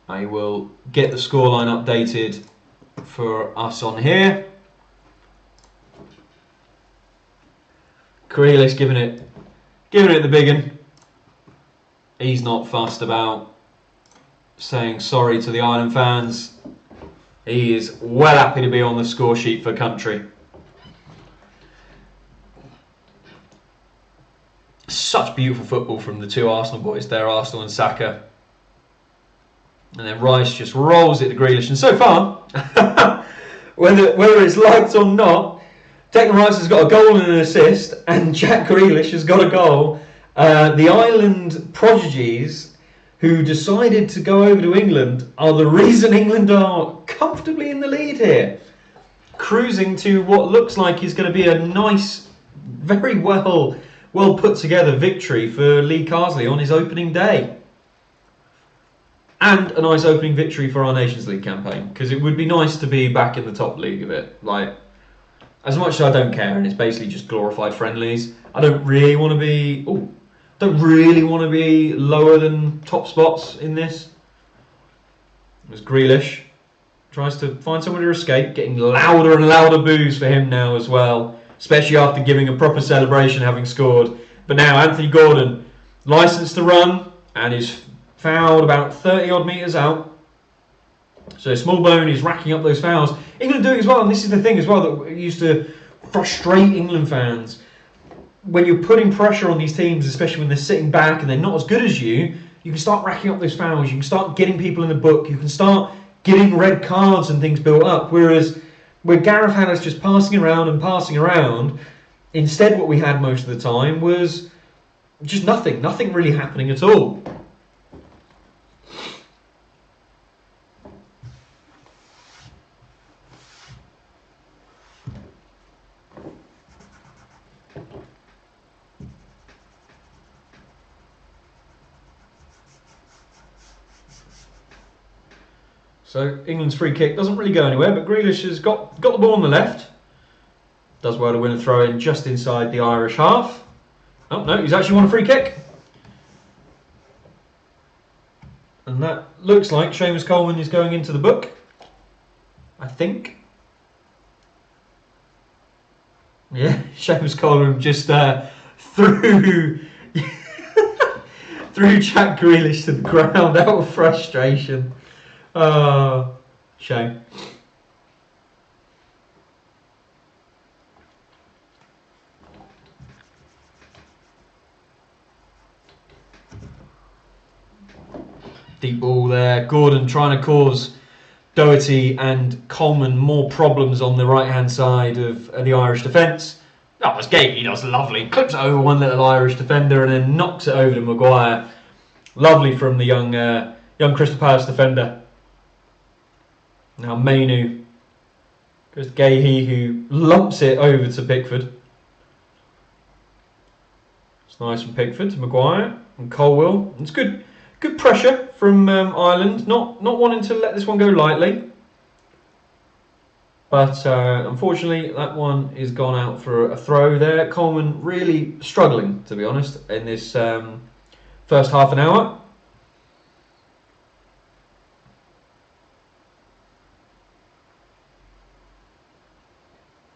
I will get the scoreline updated for us on here. Grealish giving it the big one. He's not fussed about saying sorry to the Ireland fans. He is well happy to be on the score sheet for country. Such beautiful football from the 2 Arsenal boys there, Arsenal and Saka. And then Rice just rolls it to Grealish. And so far, whether it's liked or not, Declan Rice has got a goal and an assist, and Jack Grealish has got a goal. The Ireland prodigies who decided to go over to England are the reason England are comfortably in the lead here. Cruising to what looks like is going to be a nice, very well put together victory for Lee Carsley on his opening day. And a nice opening victory for our Nations League campaign, because it would be nice to be back in the top league of it. Like, as much as I don't care, and it's basically just glorified friendlies, I don't really want to be lower than top spots in this. As Grealish tries to find somewhere to escape, getting louder and louder boos for him now as well, especially after giving a proper celebration having scored. But now Anthony Gordon, licensed to run, and is fouled about 30 odd metres out. So Smallbone is racking up those fouls. England doing as well, and this is the thing as well that used to frustrate England fans. When you're putting pressure on these teams, especially when they're sitting back and they're not as good as you can start racking up those fouls, you can start getting people in the book, you can start getting red cards and things built up. Whereas where Gareth had us just passing around, instead what we had most of the time was just nothing really happening at all. So England's free kick doesn't really go anywhere, but Grealish has got the ball on the left. Does well to win a throw in just inside the Irish half. Oh no, he's actually won a free kick. And that looks like Seamus Coleman is going into the book, I think. Yeah, Seamus Coleman just threw Jack Grealish to the ground out of frustration. Shame. Deep ball there. Gordon trying to cause Doherty and Coleman more problems on the right hand side of the Irish defence. Oh, it's Gay. He does lovely. Clips it over one little Irish defender and then knocks it over to Maguire. Lovely from the young Crystal Palace defender. Now Mainu goes to Gahey, who lumps it over to Pickford. It's nice from Pickford to Maguire and Colwill. It's good pressure from Ireland. Not wanting to let this one go lightly. But unfortunately, that one is gone out for a throw there. Coleman really struggling, to be honest, in this first half an hour.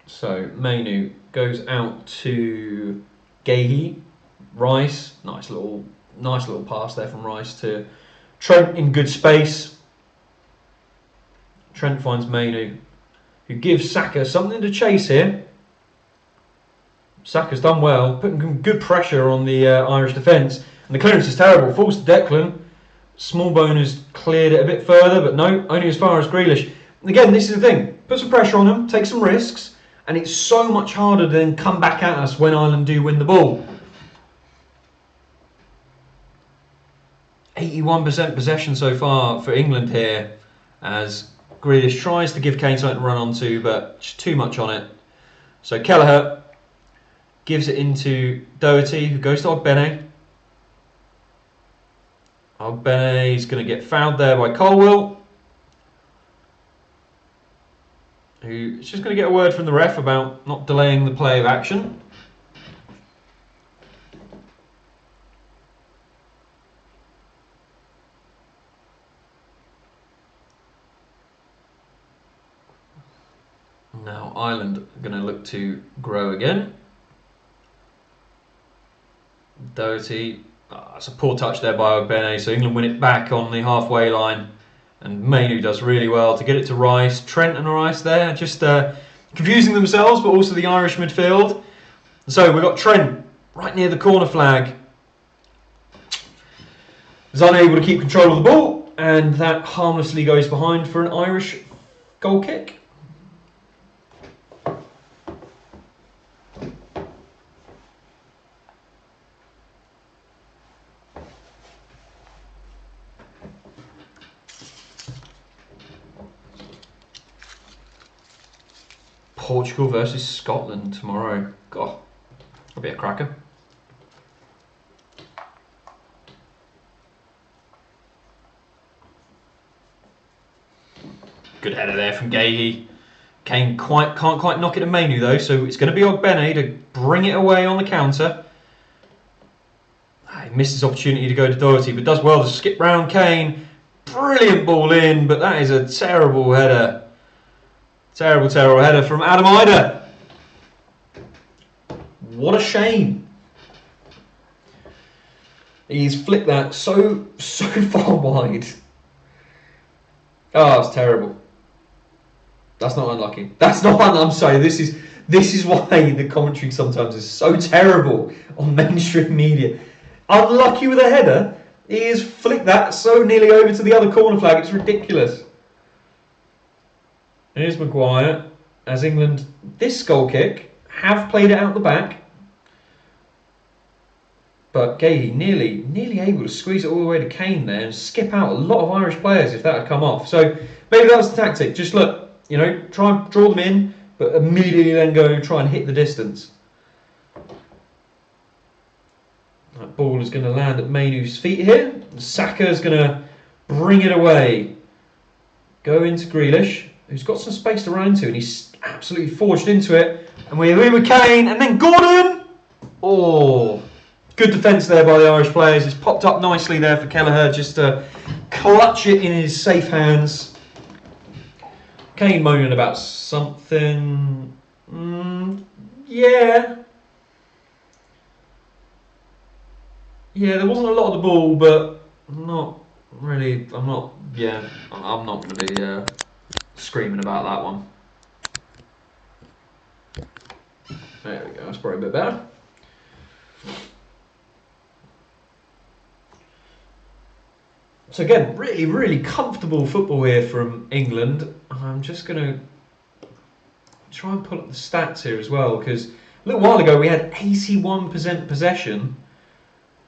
So Mainu goes out to Gahey. Rice, nice little pass there from Rice to Trent in good space. Trent finds Mainu, who gives Saka something to chase here. Saka's done well, putting good pressure on the Irish defence, and the clearance is terrible. Falls to Declan. Smallbone has cleared it a bit further, but no, only as far as Grealish. And again, this is the thing: put some pressure on him, take some risks. And it's so much harder to then come back at us when Ireland do win the ball. 81% possession so far for England here, as Grealish tries to give Kane something to run onto, but just too much on it. So Kelleher gives it into Doherty, who goes to Ogbene. Ogbene is going to get fouled there by Colwill, who is just going to get a word from the ref about not delaying the play of action. Now Ireland are going to look to grow again. Doherty, that's a poor touch there by Ogbene, so England win it back on the halfway line. And Mainu does really well to get it to Rice. Trent and Rice there, just confusing themselves, but also the Irish midfield. So we've got Trent right near the corner flag. Is unable to keep control of the ball, and that harmlessly goes behind for an Irish goal kick. Portugal versus Scotland tomorrow. God, that'll be a cracker. Good header there from Gahey. Kane can't quite knock it to Mainu though, so it's going to be Ogbene to bring it away on the counter. He missed his opportunity to go to Doherty, but does well to skip round Kane, Brilliant ball in, but that is a terrible header. Terrible header from Adam Ida. What a shame. He's flicked that so far wide. Oh, it's terrible. That's not unlucky. That's not. I'm sorry. This is why the commentary sometimes is so terrible on mainstream media. Unlucky with a header. He has flicked that so nearly over to the other corner flag. It's ridiculous. Here's Maguire as England. This goal kick have played it out the back. But Gahey nearly able to squeeze it all the way to Kane there and skip out a lot of Irish players if that had come off. So maybe that was the tactic. Just look, try and draw them in, but immediately then go try and hit the distance. That ball is going to land at Mainoo's feet here. Saka is going to bring it away. Go into Grealish, who's got some space to run into, and he's absolutely forged into it. And we're in with Kane, and then Gordon! Oh, good defence there by the Irish players. It's popped up nicely there for Kelleher just to clutch it in his safe hands. Kane moaning about something. Yeah, there wasn't a lot of the ball, but not really. I'm not going to be screaming about that one. There we go. That's probably a bit better. So again, really comfortable football here from England. I'm just going to try and pull up the stats here as well, because a little while ago we had 81% possession.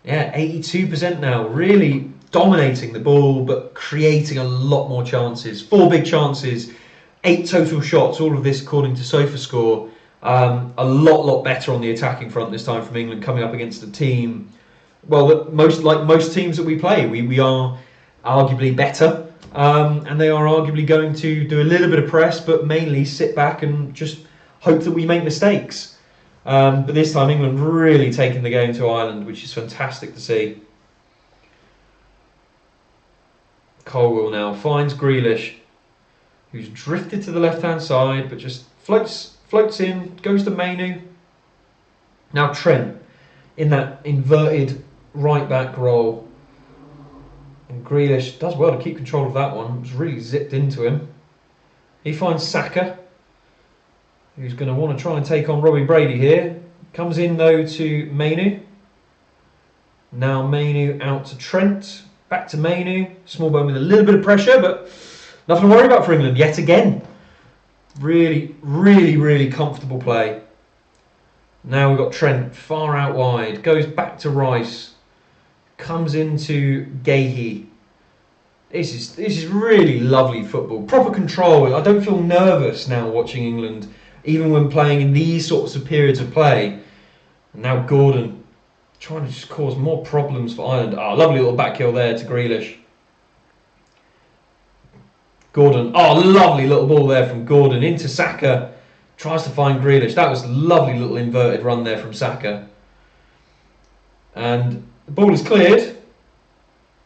Yeah, 82% now. Really dominating the ball, but creating a lot more chances. 4 big chances, 8 total shots. All of this according to SofaScore. A lot better on the attacking front this time from England, coming up against a team. Well, most teams that we play, we are arguably better, and they are arguably going to do a little bit of press, but mainly sit back and just hope that we make mistakes. But this time England really taking the game to Ireland, which is fantastic to see. Colwell now finds Grealish, who's drifted to the left-hand side, but just floats in, goes to Mainoo. Now Trent in that inverted right-back role. And Grealish does well to keep control of that one. It's really zipped into him. He finds Saka, who's going to want to try and take on Robbie Brady here. Comes in though to Mainoo. Now Mainoo out to Trent. Back to Mainoo. Smallbone with a little bit of pressure, but nothing to worry about for England yet again. Really comfortable play. Now we've got Trent far out wide. Goes back to Rice. Comes into Gahey. This is really lovely football. Proper control. I don't feel nervous now watching England, even when playing in these sorts of periods of play. And now Gordon trying to just cause more problems for Ireland. Lovely little back heel there to Grealish. Gordon. Lovely little ball there from Gordon into Saka. Tries to find Grealish. That was a lovely little inverted run there from Saka. And the ball is cleared,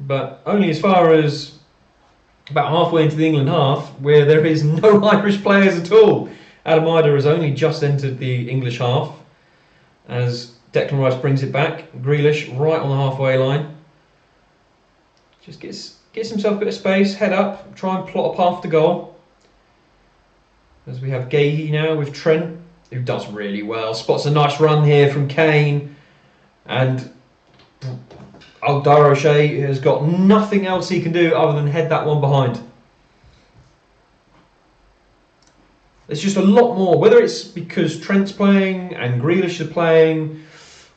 but only as far as about halfway into the England half, where there is no Irish players at all. Adam Ida has only just entered the English half as Declan Rice brings it back. Grealish right on the halfway line. Just gets himself a bit of space, head up, try and plot a path to goal. As we have Gahey now with Trent, who does really well. Spots a nice run here from Kane. And Dara O'Shea has got nothing else he can do other than head that one behind. There's just a lot more, whether it's because Trent's playing and Grealish is playing,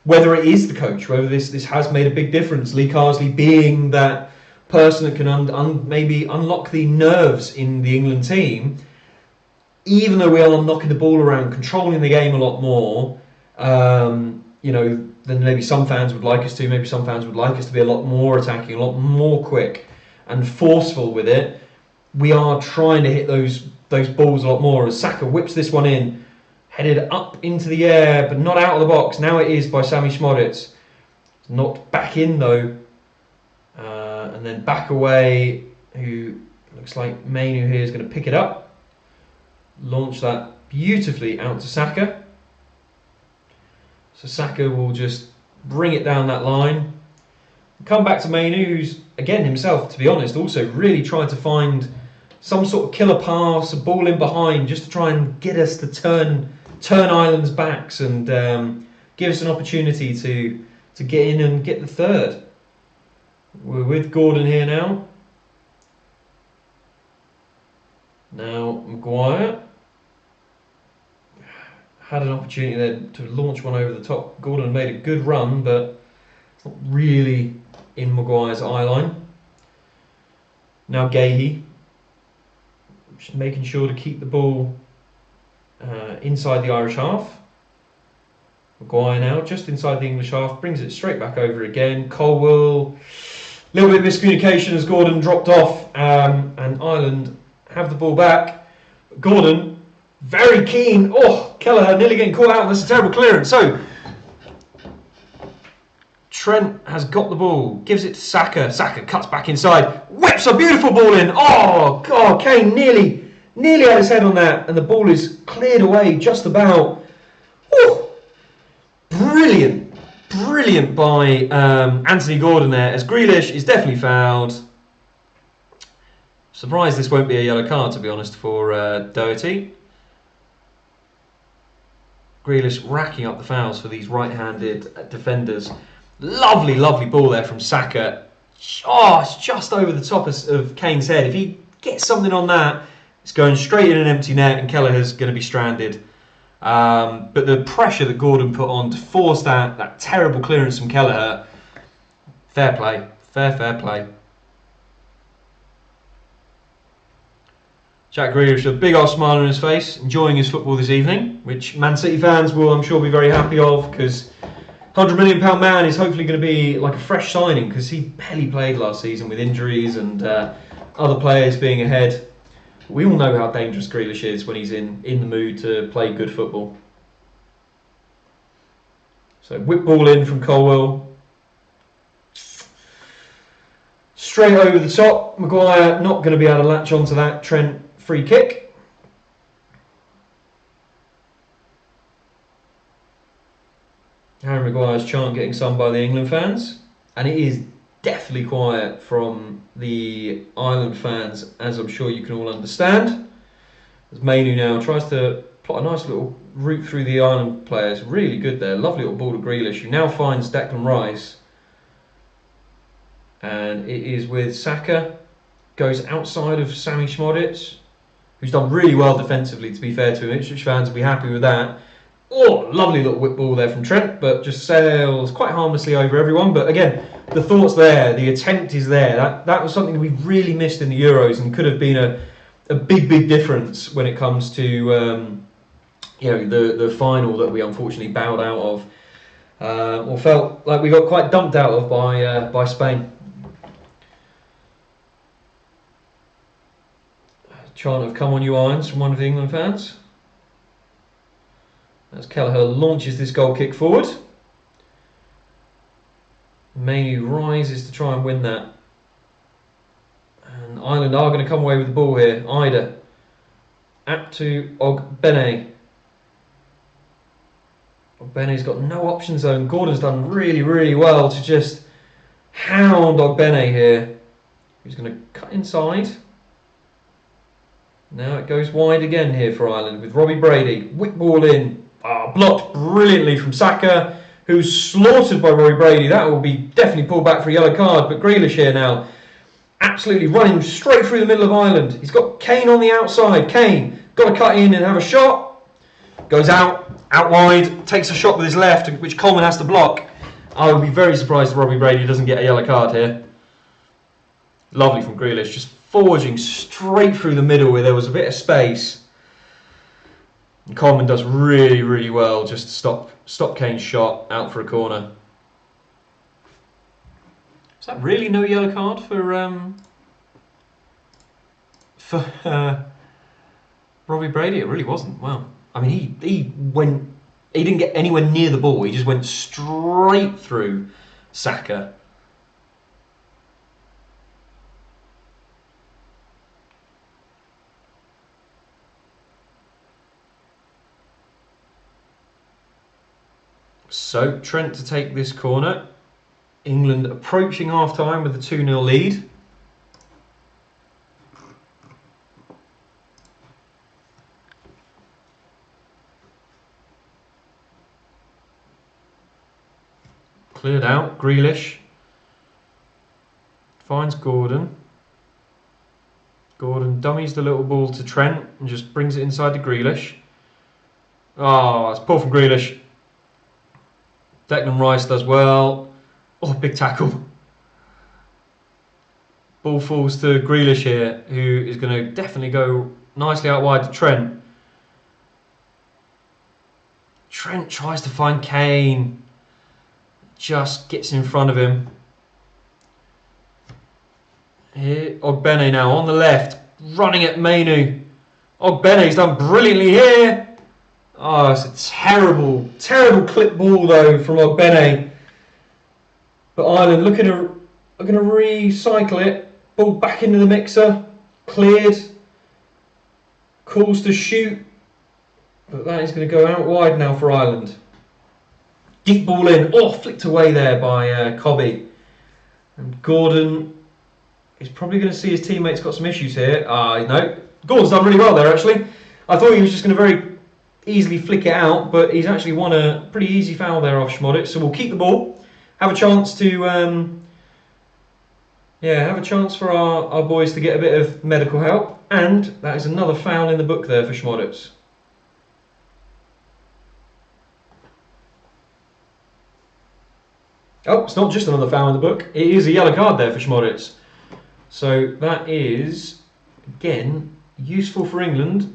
whether it is the coach, whether this has made a big difference. Lee Carsley being that person that can maybe unlock the nerves in the England team, even though we are knocking the ball around, controlling the game a lot more, than maybe some fans would like us to. Maybe some fans would like us to be a lot more attacking, a lot more quick and forceful with it. We are trying to hit those balls a lot more as Saka whips this one in, headed up into the air, but not out of the box. Now it is by Sami Szmodic. Knocked back in though, and then back away who looks like Mainu here is going to pick it up, launch that beautifully out to Saka. So Saka will just bring it down that line, come back to Mainu, who's again himself, to be honest, also really tried to find some sort of killer pass, a ball in behind, just to try and get us to turn Ireland's backs and give us an opportunity to get in and get the third. We're with Gordon here now. Now Maguire had an opportunity there to launch one over the top. Gordon made a good run, but it's not really in Maguire's eye line. Now Gahey, just making sure to keep the ball inside the Irish half. Maguire now just inside the English half, brings it straight back over again. Colwell, a little bit of miscommunication as Gordon dropped off, and Ireland have the ball back. Gordon, very keen. Oh, Kelleher nearly getting caught out. That's a terrible clearance. So Trent has got the ball, gives it to Saka. Saka cuts back inside, whips a beautiful ball in. Oh God, Kane nearly had his head on that, and the ball is cleared away just about. Whew. Brilliant by Anthony Gordon there, as Grealish is definitely fouled. Surprised this won't be a yellow card, to be honest, for Doherty. Grealish racking up the fouls for these right-handed defenders. Lovely ball there from Saka. Oh, it's just over the top of Kane's head. If he gets something on that, it's going straight in an empty net, and Kelleher's going to be stranded. But the pressure that Gordon put on to force that terrible clearance from Kelleher, fair play, fair play. Jack Grealish with a big old smile on his face, enjoying his football this evening, which Man City fans will, I'm sure, be very happy of, because £100 million man is hopefully going to be like a fresh signing, because he barely played last season with injuries and other players being ahead. We all know how dangerous Grealish is when he's in the mood to play good football. So whip ball in from Colwell. Straight over the top. Maguire not going to be able to latch onto that. Trent free kick. Harry Maguire's chant getting sung by the England fans. And it is definitely quiet from the Ireland fans, as I'm sure you can all understand. As Mainu now tries to plot a nice little route through the Ireland players. Really good there. Lovely little ball to Grealish, who now finds Declan Rice. And it is with Saka. Goes outside of Sammy Szmodic, who's done really well defensively, to be fair to him. Ipswich fans will be happy with that. Oh, lovely little whip ball there from Trent, but just sails quite harmlessly over everyone. But again, the thought's there, the attempt is there. That was something that we really missed in the Euros, and could have been a big difference when it comes to the final that we unfortunately bowed out of, or felt like we got quite dumped out of by Spain. Chant of "Come on, you Irons" from one of the England fans. As Kelleher launches this goal kick forward. Mainu rises to try and win that. And Ireland are going to come away with the ball here. Ida. Up to Ogbene. Ogbene's got no option zone. Gordon's done really well to just hound Ogbene here. He's going to cut inside. Now it goes wide again here for Ireland with Robbie Brady. Whip ball in. Blocked brilliantly from Saka, who's slaughtered by Robbie Brady. That will be definitely pulled back for a yellow card. But Grealish here now, absolutely running straight through the middle of Ireland. He's got Kane on the outside. Kane got to cut in and have a shot. Goes out wide, takes a shot with his left, which Coleman has to block. I would be very surprised if Robbie Brady doesn't get a yellow card here. Lovely from Grealish, just forging straight through the middle where there was a bit of space. And Coleman does really well just to stop Kane's shot out for a corner. Is that really no yellow card for Robbie Brady? It really wasn't. Wow. I mean, he didn't get anywhere near the ball. He just went straight through Saka. So Trent to take this corner. England approaching half time with a 2-0 lead. Cleared out. Grealish finds Gordon. Gordon dummies the little ball to Trent and just brings it inside to Grealish. Oh, it's poor from Grealish. Declan Rice does well. Oh, big tackle. Ball falls to Grealish here, who is going to definitely go nicely out wide to Trent. Trent tries to find Kane. Just gets in front of him. Here, Ogbene now on the left, running at Mainu. Ogbene's done brilliantly here. Oh, it's a terrible, terrible clip ball though from Ogbene. But Ireland looking to recycle it. Ball back into the mixer. Cleared. Calls to shoot. But that is going to go out wide now for Ireland. Deep ball in. Oh, flicked away there by Cobby. And Gordon is probably going to see his teammates got some issues here. No. Gordon's done really well there actually. I thought he was just going to very easily flick it out, but he's actually won a pretty easy foul there off Schmodic. So we'll keep the ball. Have a chance to have a chance for our boys to get a bit of medical help. And that is another foul in the book there for Schmodic. Oh, it's not just another foul in the book. It is a yellow card there for Schmodic. So that is, again, useful for England.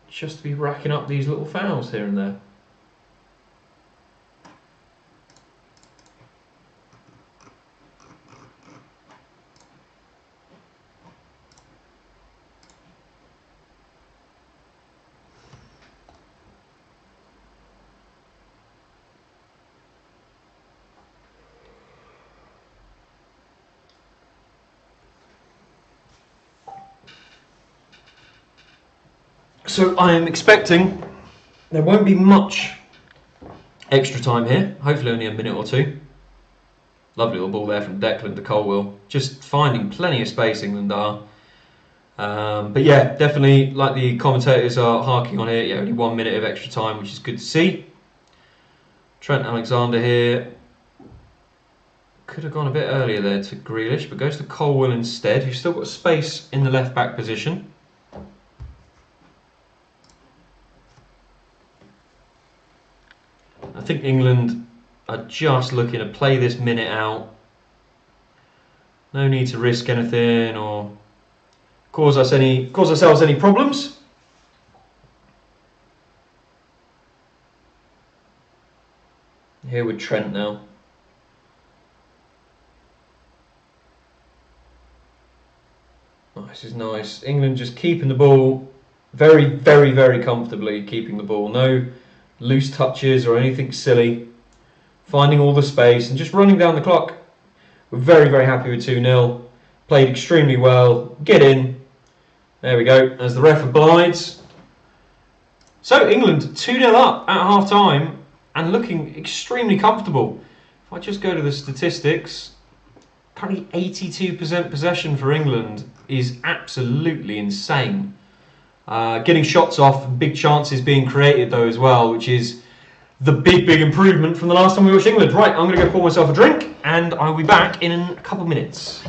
Just to be racking up these little fouls here and there. So I am expecting there won't be much extra time here. Hopefully only a minute or two. Lovely little ball there from Declan to Colwill. Just finding plenty of space, England are. But yeah, definitely, like the commentators are harking on here, yeah, only 1 minute of extra time, which is good to see. Trent Alexander here. Could have gone a bit earlier there to Grealish, but goes to Colwill instead, who's still got space in the left back position. I think England are just looking to play this minute out. No need to risk anything or cause ourselves any problems. Here with Trent now. Oh, this is nice. England just keeping the ball very, very, very comfortably, keeping the ball. No loose touches or anything silly. Finding all the space and just running down the clock. We're very, very happy with 2-0. Played extremely well. Get in. There we go. As the ref obliges. So England 2-0 up at half time and looking extremely comfortable. If I just go to the statistics, currently 82% possession for England is absolutely insane. Getting shots off, big chances being created though as well, which is the big improvement from the last time we watched England. Right, I'm going to go pour myself a drink and I'll be back in a couple of minutes.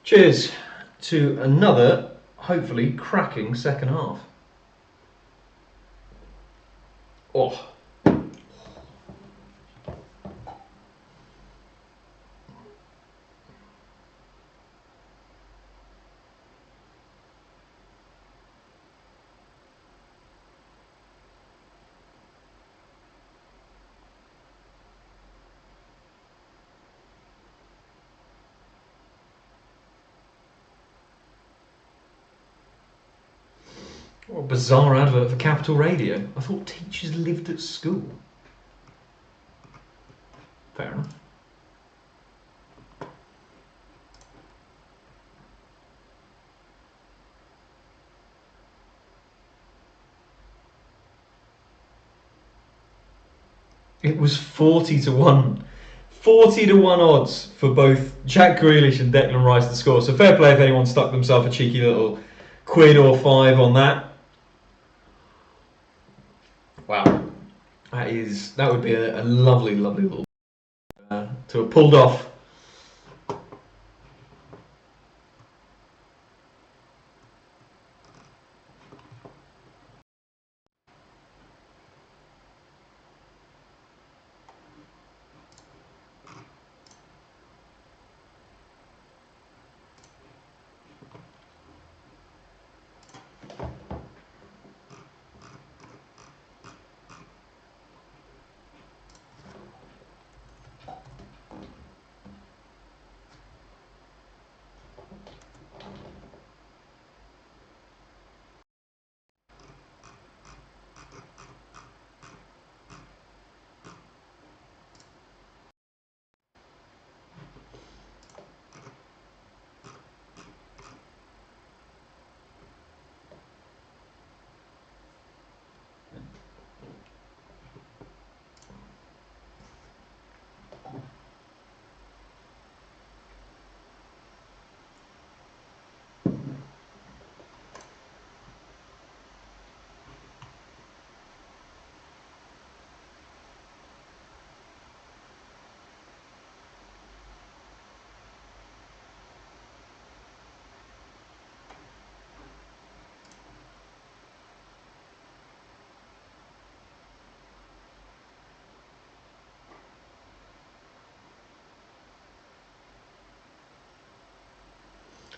Cheers to another, hopefully, cracking second half. Oh. What a bizarre advert for Capital Radio. I thought teachers lived at school. Fair enough. It was 40 to 1. 40 to 1 odds for both Jack Grealish and Declan Rice to score. So fair play if anyone stuck themselves a cheeky little quid or five on that. Wow. That would be a lovely, lovely little to have pulled off.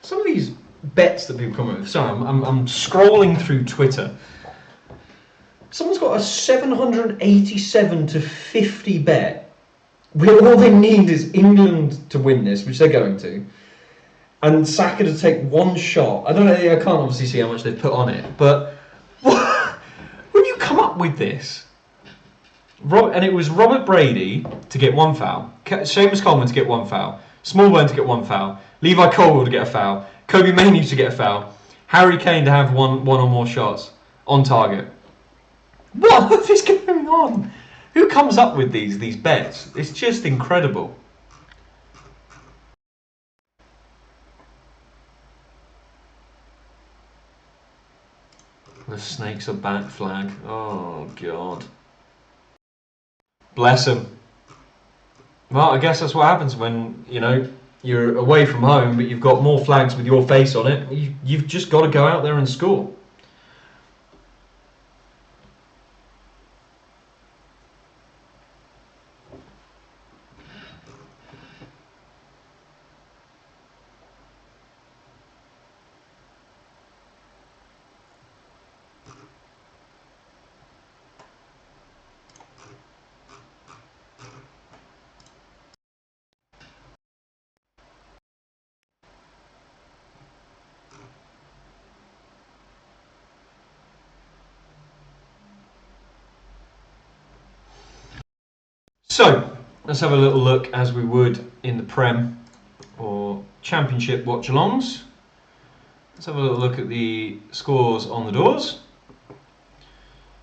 Some of these bets that people come up with. Sorry, I'm scrolling through Twitter. Someone's got a 787 to 50 bet. All they need is England to win this, which they're going to, and Saka to take one shot. I don't know. I can't obviously see how much they've put on it, but when you come up with this, and it was Robert Brady to get one foul, Seamus Coleman to get one foul, Smallbone to get one foul, Levi Colwill to get a foul, Kobe Mainoo to get a foul, Harry Kane to have one or more shots on target. What is going on? Who comes up with these bets? It's just incredible. The snakes are back flag. Oh, God. Bless them. Well, I guess that's what happens when, you're away from home, but you've got more flags with your face on it. You've just got to go out there and score. So, let's have a little look as we would in the Prem or Championship watch-alongs. Let's have a little look at the scores on the doors.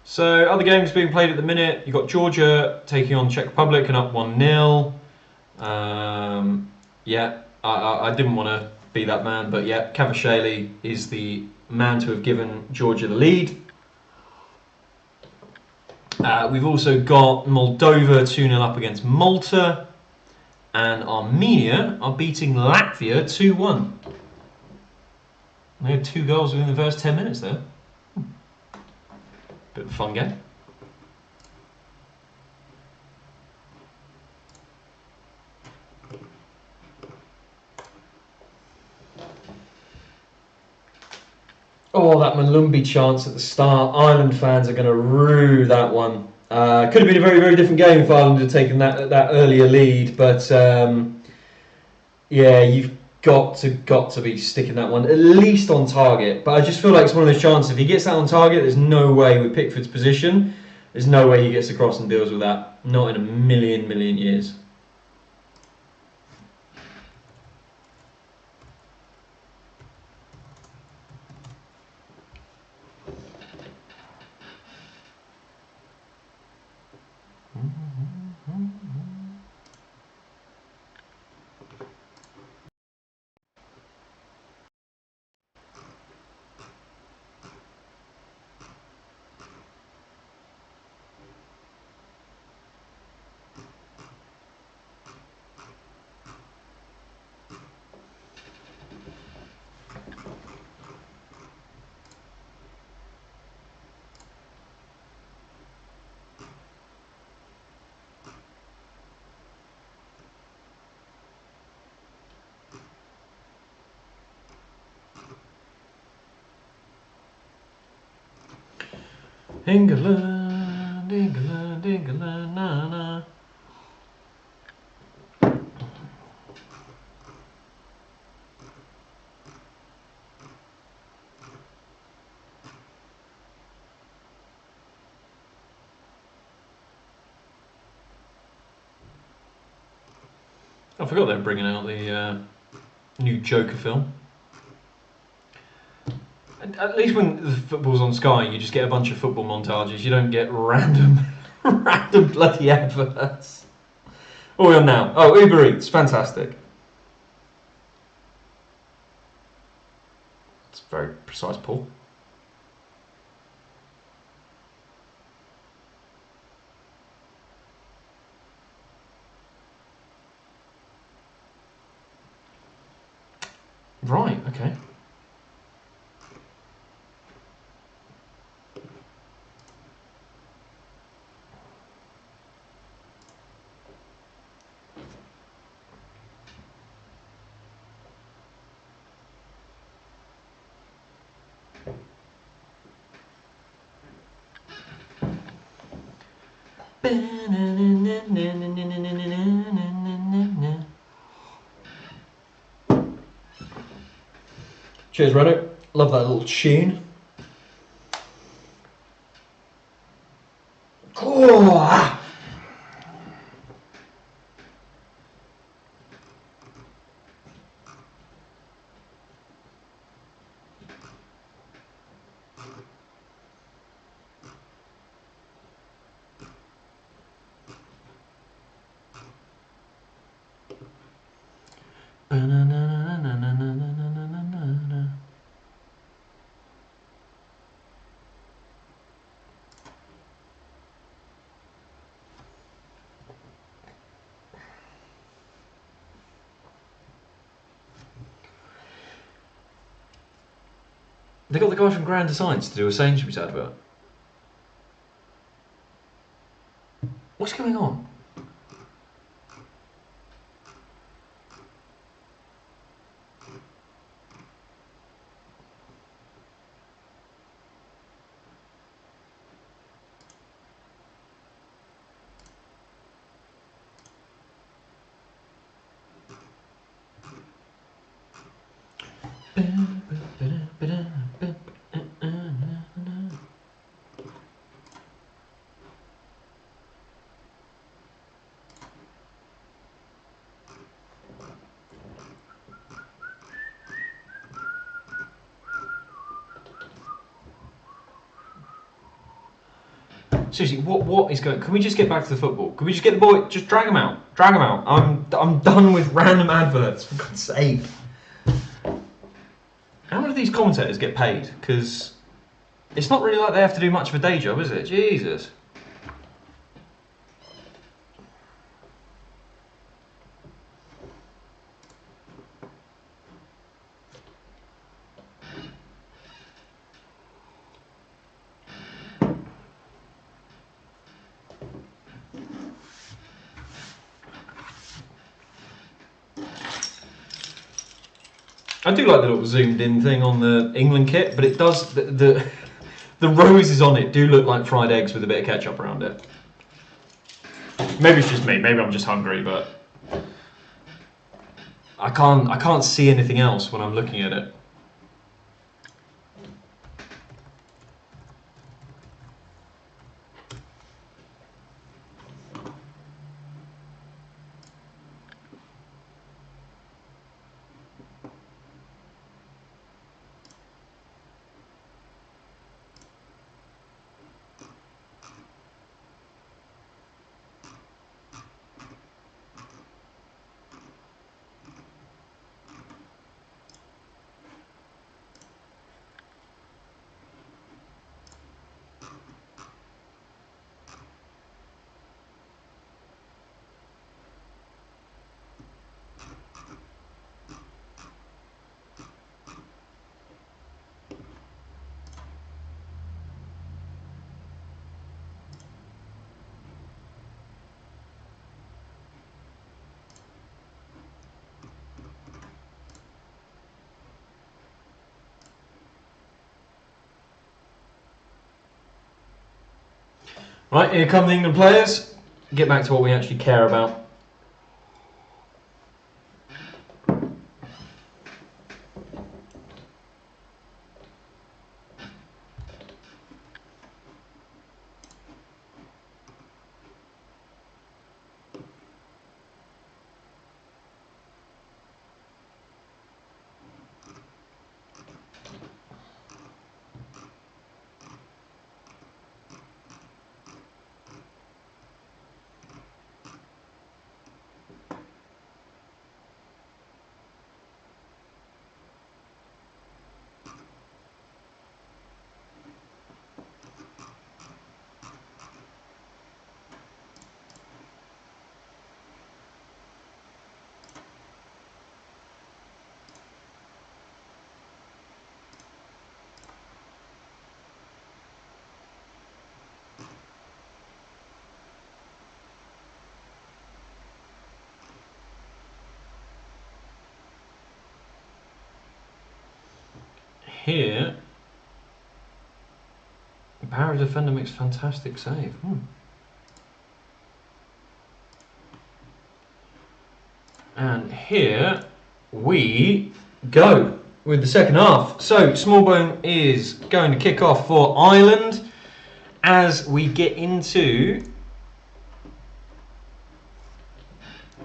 So, other games being played at the minute, you've got Georgia taking on Czech Republic and up 1-0. Yeah, I didn't want to be that man, but yeah, Kavashvili is the man to have given Georgia the lead. We've also got Moldova 2-0 up against Malta, and Armenia are beating Latvia 2-1. They had 2 goals within the first 10 minutes there. Bit of a fun game. Oh, that Malumbi chance at the start. Ireland fans are going to rue that one. Could have been a very, very different game if Ireland had taken that earlier lead, but yeah, you've got to be sticking that one at least on target. But I just feel like it's one of those chances. If he gets that on target, there's no way with Pickford's position. There's no way he gets across and deals with that. Not in a million years. England, England, England, na na. I forgot they were bringing out the new Joker film. At least when the football's on Sky, you just get a bunch of football montages. You don't get random bloody adverts. What are we on now? Oh, Uber Eats, fantastic. It's very precise, Paul. Right, okay. Cheers, Renault. Love that little tune. Oh. They got the guy from Grand Designs to do a Sainsbury's advert. What's going on? Seriously, what is going? Can we just get back to the football? Can we just get the boy? Just drag him out. Drag him out. I'm done with random adverts. For God's sake. How do these commentators get paid? Because it's not really like they have to do much of a day job, is it? Jesus. I do like the little zoomed in thing on the England kit, but it does the roses on it do look like fried eggs with a bit of ketchup around it. Maybe it's just me. Maybe I'm just hungry, but I can't see anything else when I'm looking at it. Right, here come the England players. Get back to what we actually care about. Here, Barra defender makes fantastic save. And here we go with the second half. So Smallbone is going to kick off for Ireland as we get into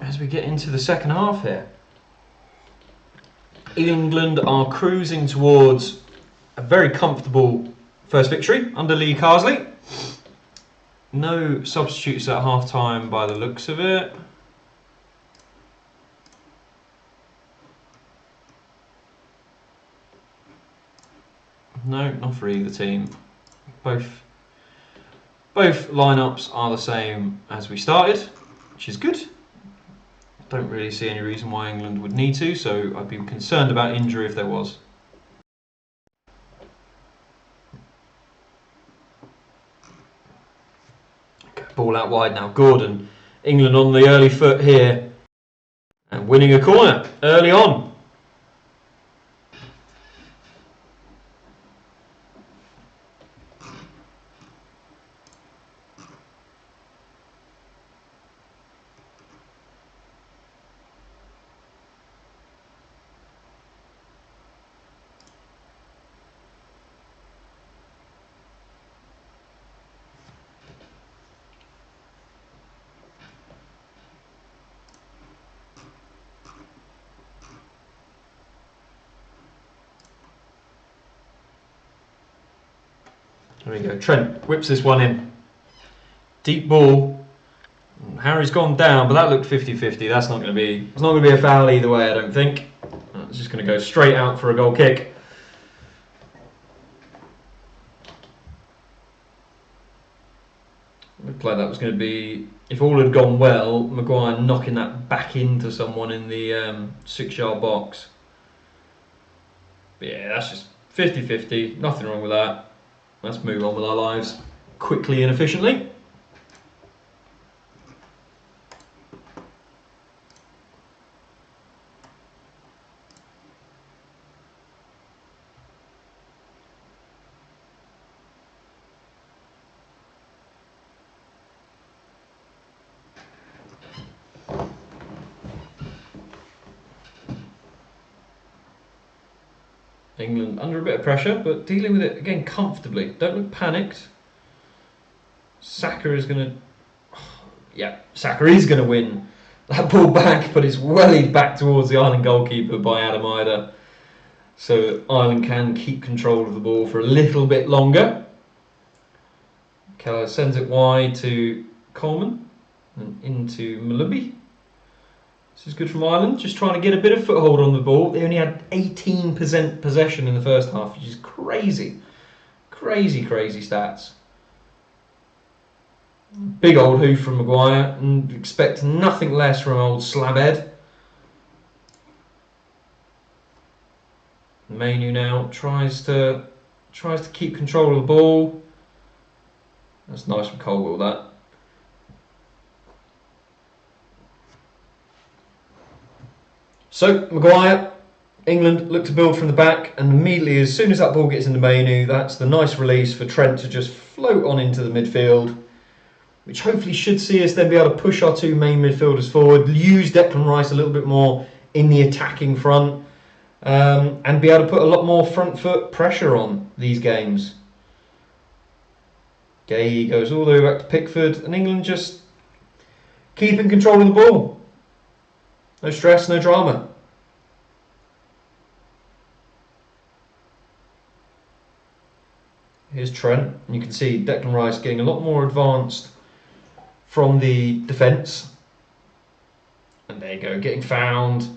the second half here. England are cruising towards a very comfortable first victory under Lee Carsley. No substitutes at half time by the looks of it. No, not for either team. Both lineups are the same as we started, which is good. Don't really see any reason why England would need to, so I'd be concerned about injury if there was. Okay, ball out wide now. Gordon. England on the early foot here and winning a corner early on. There we go. Trent whips this one in. Deep ball. Harry's gone down, but that looked 50-50. That's not going to be. It's not going to be a foul either way, I don't think. It's just going to go straight out for a goal kick. Looked like that was going to be, if all had gone well, Maguire knocking that back into someone in the 6-yard box. But yeah, that's just 50-50. Nothing wrong with that. Let's move on with our lives quickly and efficiently. England under a bit of pressure, but dealing with it again comfortably. Don't look panicked. Saka is going to... Yeah, Saka is going to win that ball back, but it's wellied back towards the Ireland goalkeeper by Adam Idah. So Ireland can keep control of the ball for a little bit longer. Keller sends it wide to Coleman and into Malubi. This is good from Ireland, just trying to get a bit of foothold on the ball. They only had 18% possession in the first half, which is crazy. Crazy stats. Big old hoof from Maguire, and expect nothing less from old Slabhead. Mainu now tries to keep control of the ball. That's nice from Colwell, that. So Maguire, England look to build from the back, and immediately as soon as that ball gets into Mainu, that's the nice release for Trent to just float on into the midfield, which hopefully should see us then be able to push our two main midfielders forward, use Declan Rice a little bit more in the attacking front, and be able to put a lot more front foot pressure on these games. Gay goes all the way back to Pickford, and England just keeping control of the ball. No stress, no drama. Here's Trent, and you can see Declan Rice getting a lot more advanced from the defence. And there you go, getting found.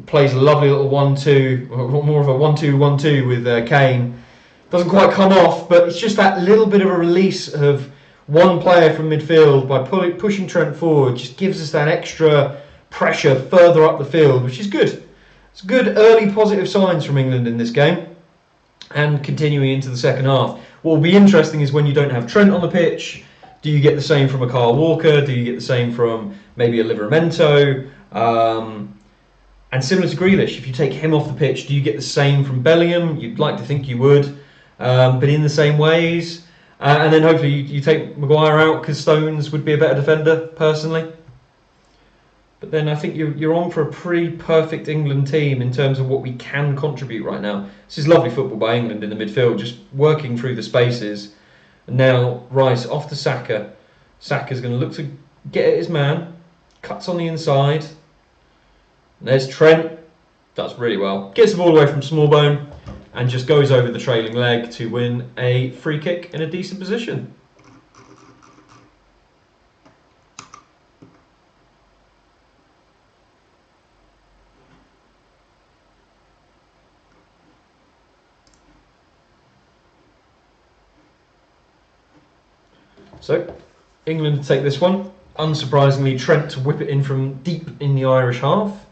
Plays a lovely little 1-2, or more of a 1-2-1-2 with Kane. Doesn't quite come off, but it's just that little bit of a release of one player from midfield by pushing Trent forward. Just gives us that extra pressure further up the field, which is good. It's good early positive signs from England in this game, and continuing into the second half. What will be interesting is when you don't have Trent on the pitch, do you get the same from a Kyle Walker? Do you get the same from maybe a Livramento? And similar to Grealish, if you take him off the pitch, do you get the same from Bellingham? You'd like to think you would, but in the same ways. And then hopefully you take Maguire out because Stones would be a better defender, personally. But then I think you're on for a pretty perfect England team in terms of what we can contribute right now. This is lovely football by England in the midfield, just working through the spaces. And now Rice off to Saka. Saka's going to look to get at his man. Cuts on the inside. And there's Trent. Does really well. Gets the ball away from Smallbone and just goes over the trailing leg to win a free kick in a decent position. So, England to take this one. Unsurprisingly, Trent to whip it in from deep in the Irish half.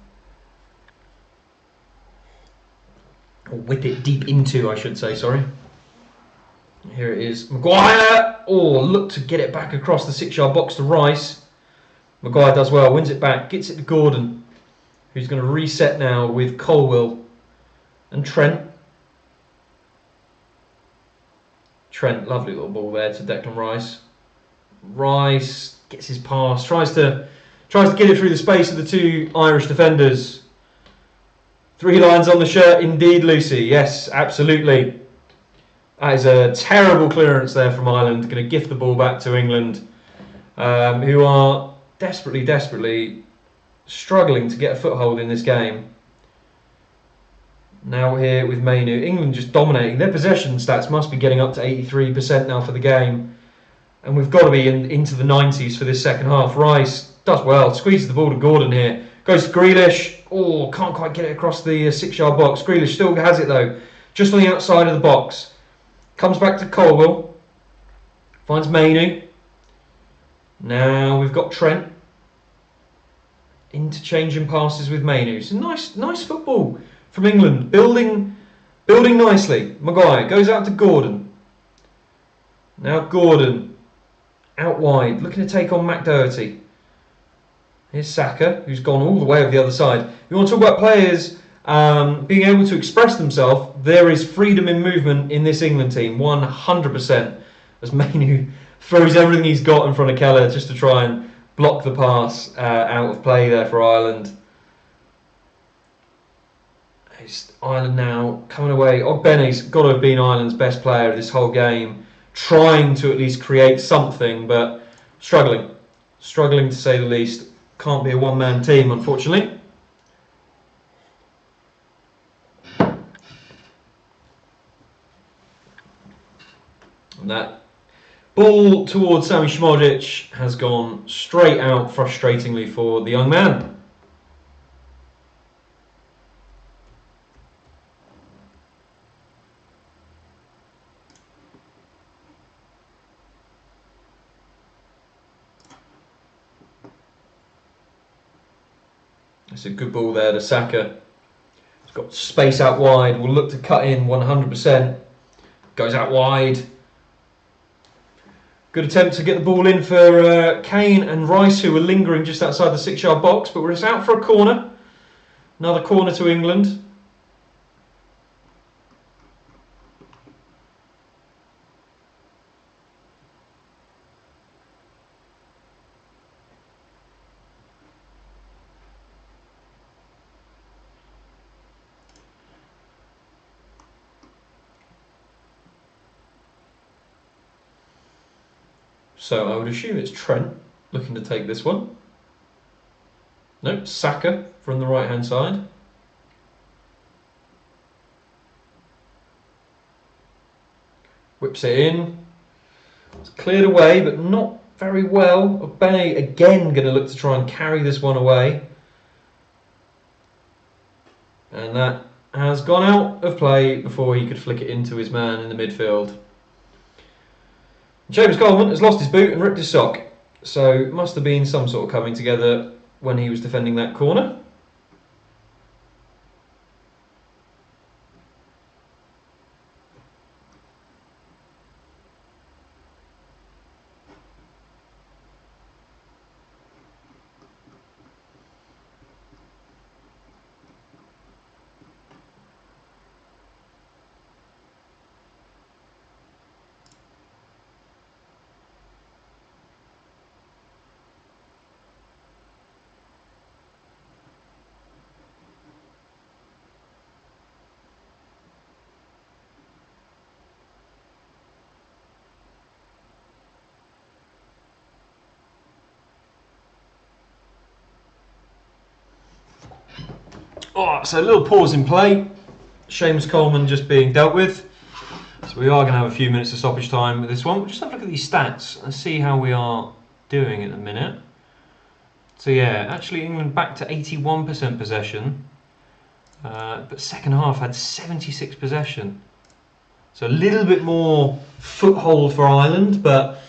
Or whip it deep into, I should say, sorry. Here it is. Maguire! Oh, look to get it back across the 6-yard box to Rice. Maguire does well, wins it back, gets it to Gordon, who's going to reset now with Colwell and Trent. Trent, lovely little ball there to Declan Rice. Rice gets his pass, tries to get it through the space of the two Irish defenders. 3 lines on the shirt, indeed, Lucy. Yes, absolutely. That is a terrible clearance there from Ireland. Going to gift the ball back to England, who are desperately struggling to get a foothold in this game. Now we're here with Mainu. England just dominating. Their possession stats must be getting up to 83% now for the game. And we've got to be into the 90s for this second half. Rice does well, squeezes the ball to Gordon here. Goes to Grealish. Oh, can't quite get it across the 6-yard box. Grealish still has it though, just on the outside of the box. Comes back to Colwell. Finds Mainu. Now we've got Trent. Interchanging passes with Mainu. It's a nice football from England. Building nicely. Maguire goes out to Gordon. Now Gordon. Out wide, looking to take on McDoherty. Here's Saka, who's gone all the way over the other side. You want to talk about players being able to express themselves, there is freedom in movement in this England team, 100%. As Mainu throws everything he's got in front of Keller just to try and block the pass out of play there for Ireland. It's Ireland now coming away. Ogbene's got to have been Ireland's best player this whole game, trying to at least create something, but struggling to say the least. Can't be a one-man team, unfortunately. And that ball towards Sami Szmodic has gone straight out, frustratingly, for the young man. It's a good ball there to Saka. He's got space out wide, will look to cut in 100%. Goes out wide. Good attempt to get the ball in for Kane and Rice, who were lingering just outside the 6-yard box, but we're out for a corner. Another corner to England. So I would assume it's Trent looking to take this one. No, Saka from the right hand side. Whips it in. It's cleared away, but not very well. Ogbene again going to look to try and carry this one away. And that has gone out of play before he could flick it into his man in the midfield. James Coleman has lost his boot and ripped his sock, so must have been some sort of coming together when he was defending that corner. Oh, so a little pause in play. Seamus Coleman just being dealt with. So we are going to have a few minutes of stoppage time with this one. We'll just have a look at these stats and see how we are doing at the minute. So yeah, actually England back to 81% possession. But second half had 76 possession. So a little bit more foothold for Ireland, but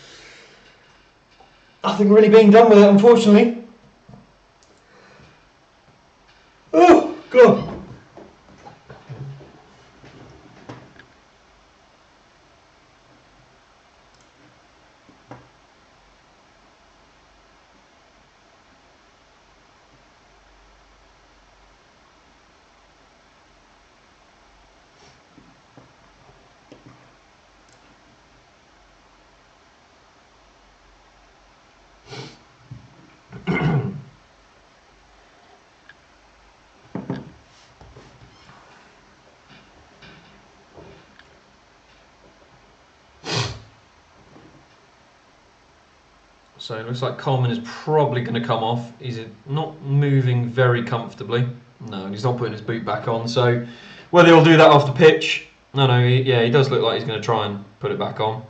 nothing really being done with it, unfortunately. Oh, God. So it looks like Coleman is probably going to come off. He's not moving very comfortably. No, he's not putting his boot back on. So whether he'll do that off the pitch, he does look like he's going to try and put it back on.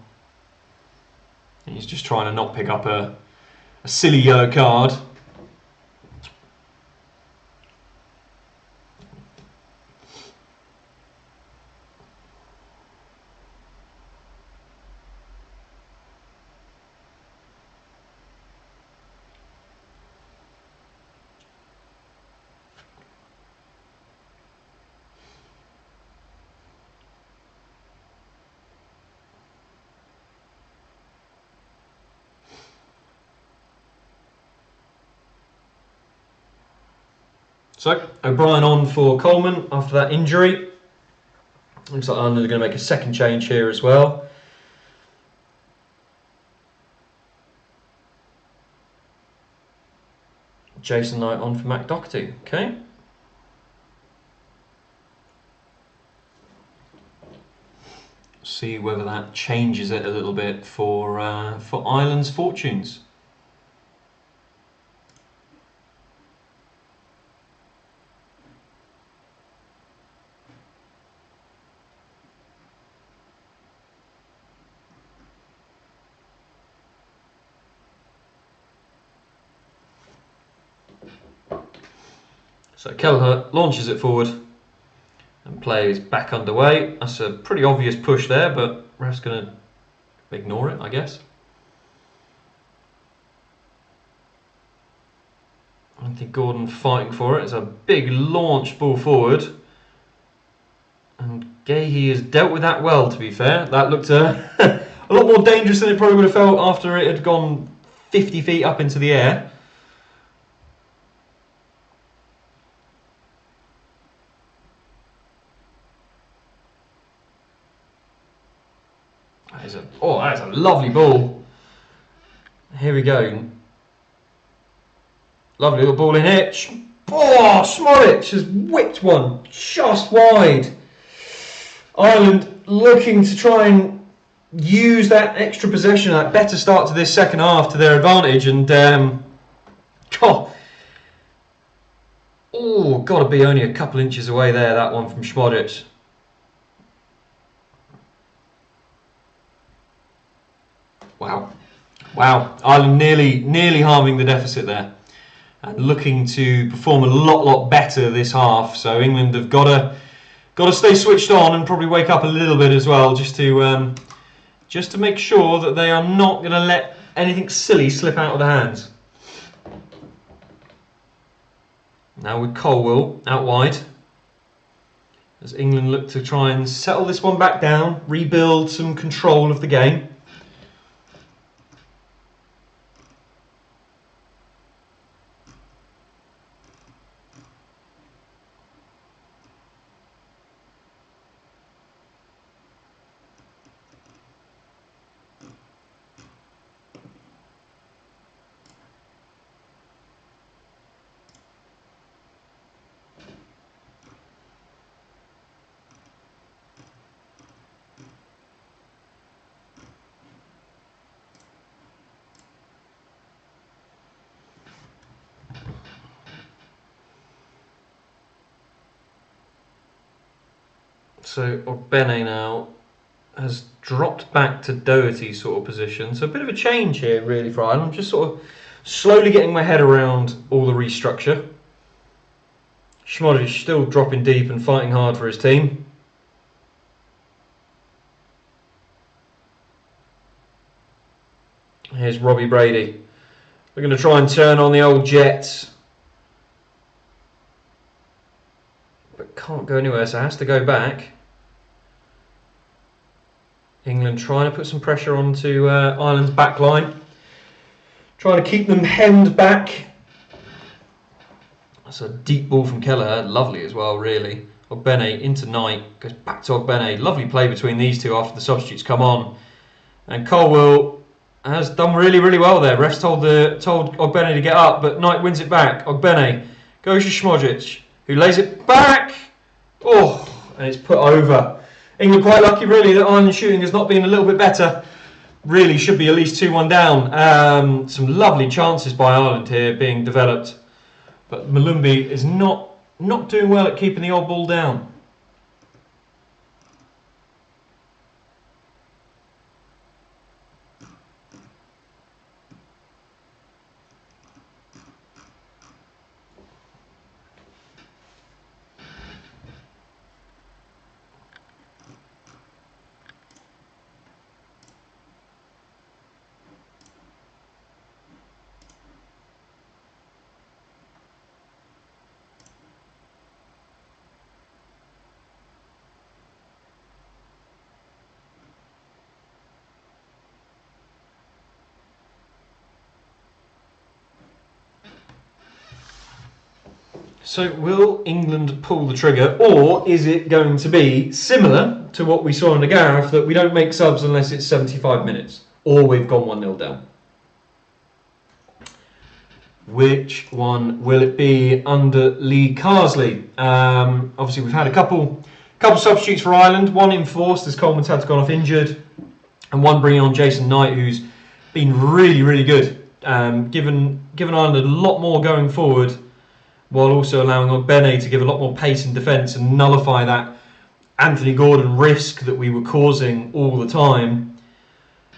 And he's just trying to not pick up a silly yellow card. So, O'Brien on for Coleman after that injury. Looks like Ireland are going to make a second change here as well. Jason Knight on for Matt Doherty. Okay. see whether that changes it a little bit for Ireland's fortunes. So Kelleher launches it forward and play is back underway. That's a pretty obvious push there, but ref's going to ignore it, I guess. I think Gordon fighting for it. It's a big launch ball forward. And Gahey has dealt with that well, to be fair. That looked a lot more dangerous than it probably would have felt after it had gone 50 feet up into the air. That's a lovely ball. Here we go. Lovely little ball in here. Oh, Smollich has whipped one just wide. Ireland looking to try and use that extra possession, that better start to this second half to their advantage, and got to be only a couple inches away there, that one from Smollich. Wow, Ireland nearly harming the deficit there, and looking to perform a lot better this half. So England have got to stay switched on and probably wake up a little bit as well, just to make sure that they are not going to let anything silly slip out of their hands. Now with Colwill out wide, as England look to try and settle this one back down, rebuild some control of the game. So Ogbene now has dropped back to Doherty sort of position. So a bit of a change here really for Ireland. I'm just sort of slowly getting my head around all the restructure. Smollich still dropping deep and fighting hard for his team. Here's Robbie Brady. We're going to try and turn on the old Jets. But can't go anywhere, so has to go back. England trying to put some pressure onto Ireland's back line. Trying to keep them hemmed back. That's a deep ball from Kelleher. Lovely as well, really. Ogbene into Knight. Goes back to Ogbene. Lovely play between these two after the substitutes come on. And Colwill has done really well there. Refs told Ogbene to get up, but Knight wins it back. Ogbene goes to Smollich, who lays it back. And it's put over. England quite lucky really that Ireland's shooting has not been a little bit better. Really should be at least 2-1 down. Some lovely chances by Ireland here being developed. But Malumbi is not doing well at keeping the odd ball down. So will England pull the trigger, or is it going to be similar to what we saw in the Gareth, that we don't make subs unless it's 75 minutes, or we've gone 1-0 down? Which one will it be under Lee Carsley? Obviously we've had a couple Couple of substitutes for Ireland, one enforced as Coleman's had to go off injured, and one bringing on Jason Knight, who's been really, really good. Given Ireland a lot more going forward, while also allowing Ogbene to give a lot more pace in defence and nullify that Anthony Gordon risk that we were causing all the time.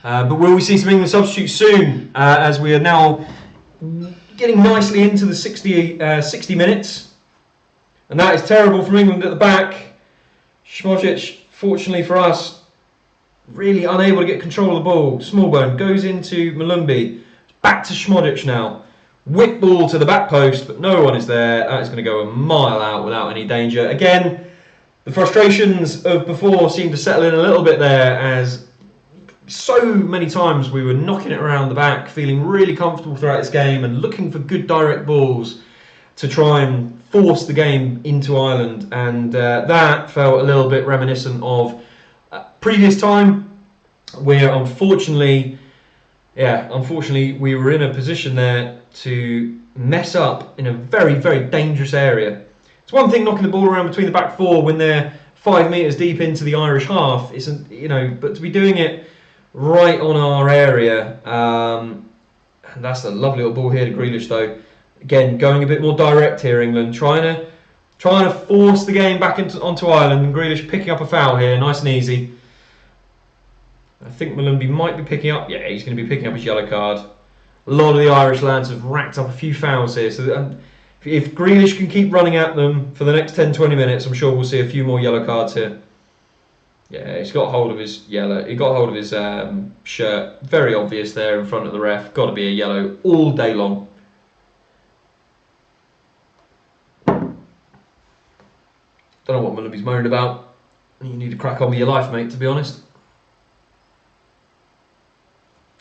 But will we see some England substitutes soon, as we are now getting nicely into the 60 minutes? And that is terrible from England at the back. Šmodić, fortunately for us, really unable to get control of the ball. Smallbone goes into Malumbi. Back to Šmodić now. Whip ball to the back post, but no one is there. That is going to go a mile out without any danger. Again, the frustrations of before seem to settle in a little bit there, as so many times we were knocking it around the back, feeling really comfortable throughout this game and looking for good direct balls to try and force the game into Ireland, and that felt a little bit reminiscent of previous time, where unfortunately we were in a position there to mess up in a very, very dangerous area. It's one thing knocking the ball around between the back four when they're 5 metres deep into the Irish half, isn't, but to be doing it right on our area, and that's a lovely little ball here to Grealish though. Again, going a bit more direct here, England, trying to force the game back onto Ireland, and Grealish picking up a foul here, nice and easy. I think Malumbi might be picking up, yeah, he's going to be picking up his yellow card. A lot of the Irish lads have racked up a few fouls here, so if Grealish can keep running at them for the next 10-20 minutes, I'm sure we'll see a few more yellow cards here. Yeah, he's got hold of his yellow. He got hold of his shirt. Very obvious there in front of the ref. Got to be a yellow all day long. Don't know what Malumbi's moaning about. You need to crack on with your life, mate, to be honest.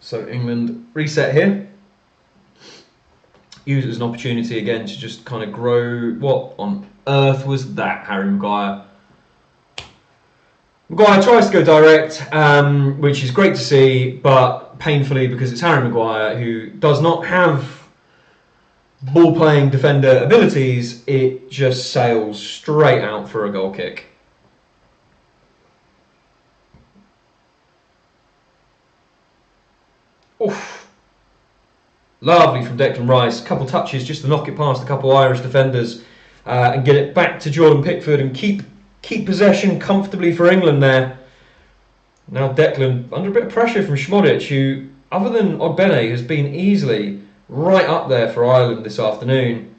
So England reset here. Use it as an opportunity again to just kind of grow. What on earth was that, Harry Maguire? Maguire tries to go direct, which is great to see, but painfully, because it's Harry Maguire, who does not have ball-playing defender abilities, it just sails straight out for a goal kick. Oof. Lovely from Declan Rice. A couple touches just to knock it past a couple Irish defenders and get it back to Jordan Pickford and keep possession comfortably for England there. Now Declan under a bit of pressure from Šmodić, who, other than Ogbene, has been easily right up there for Ireland this afternoon.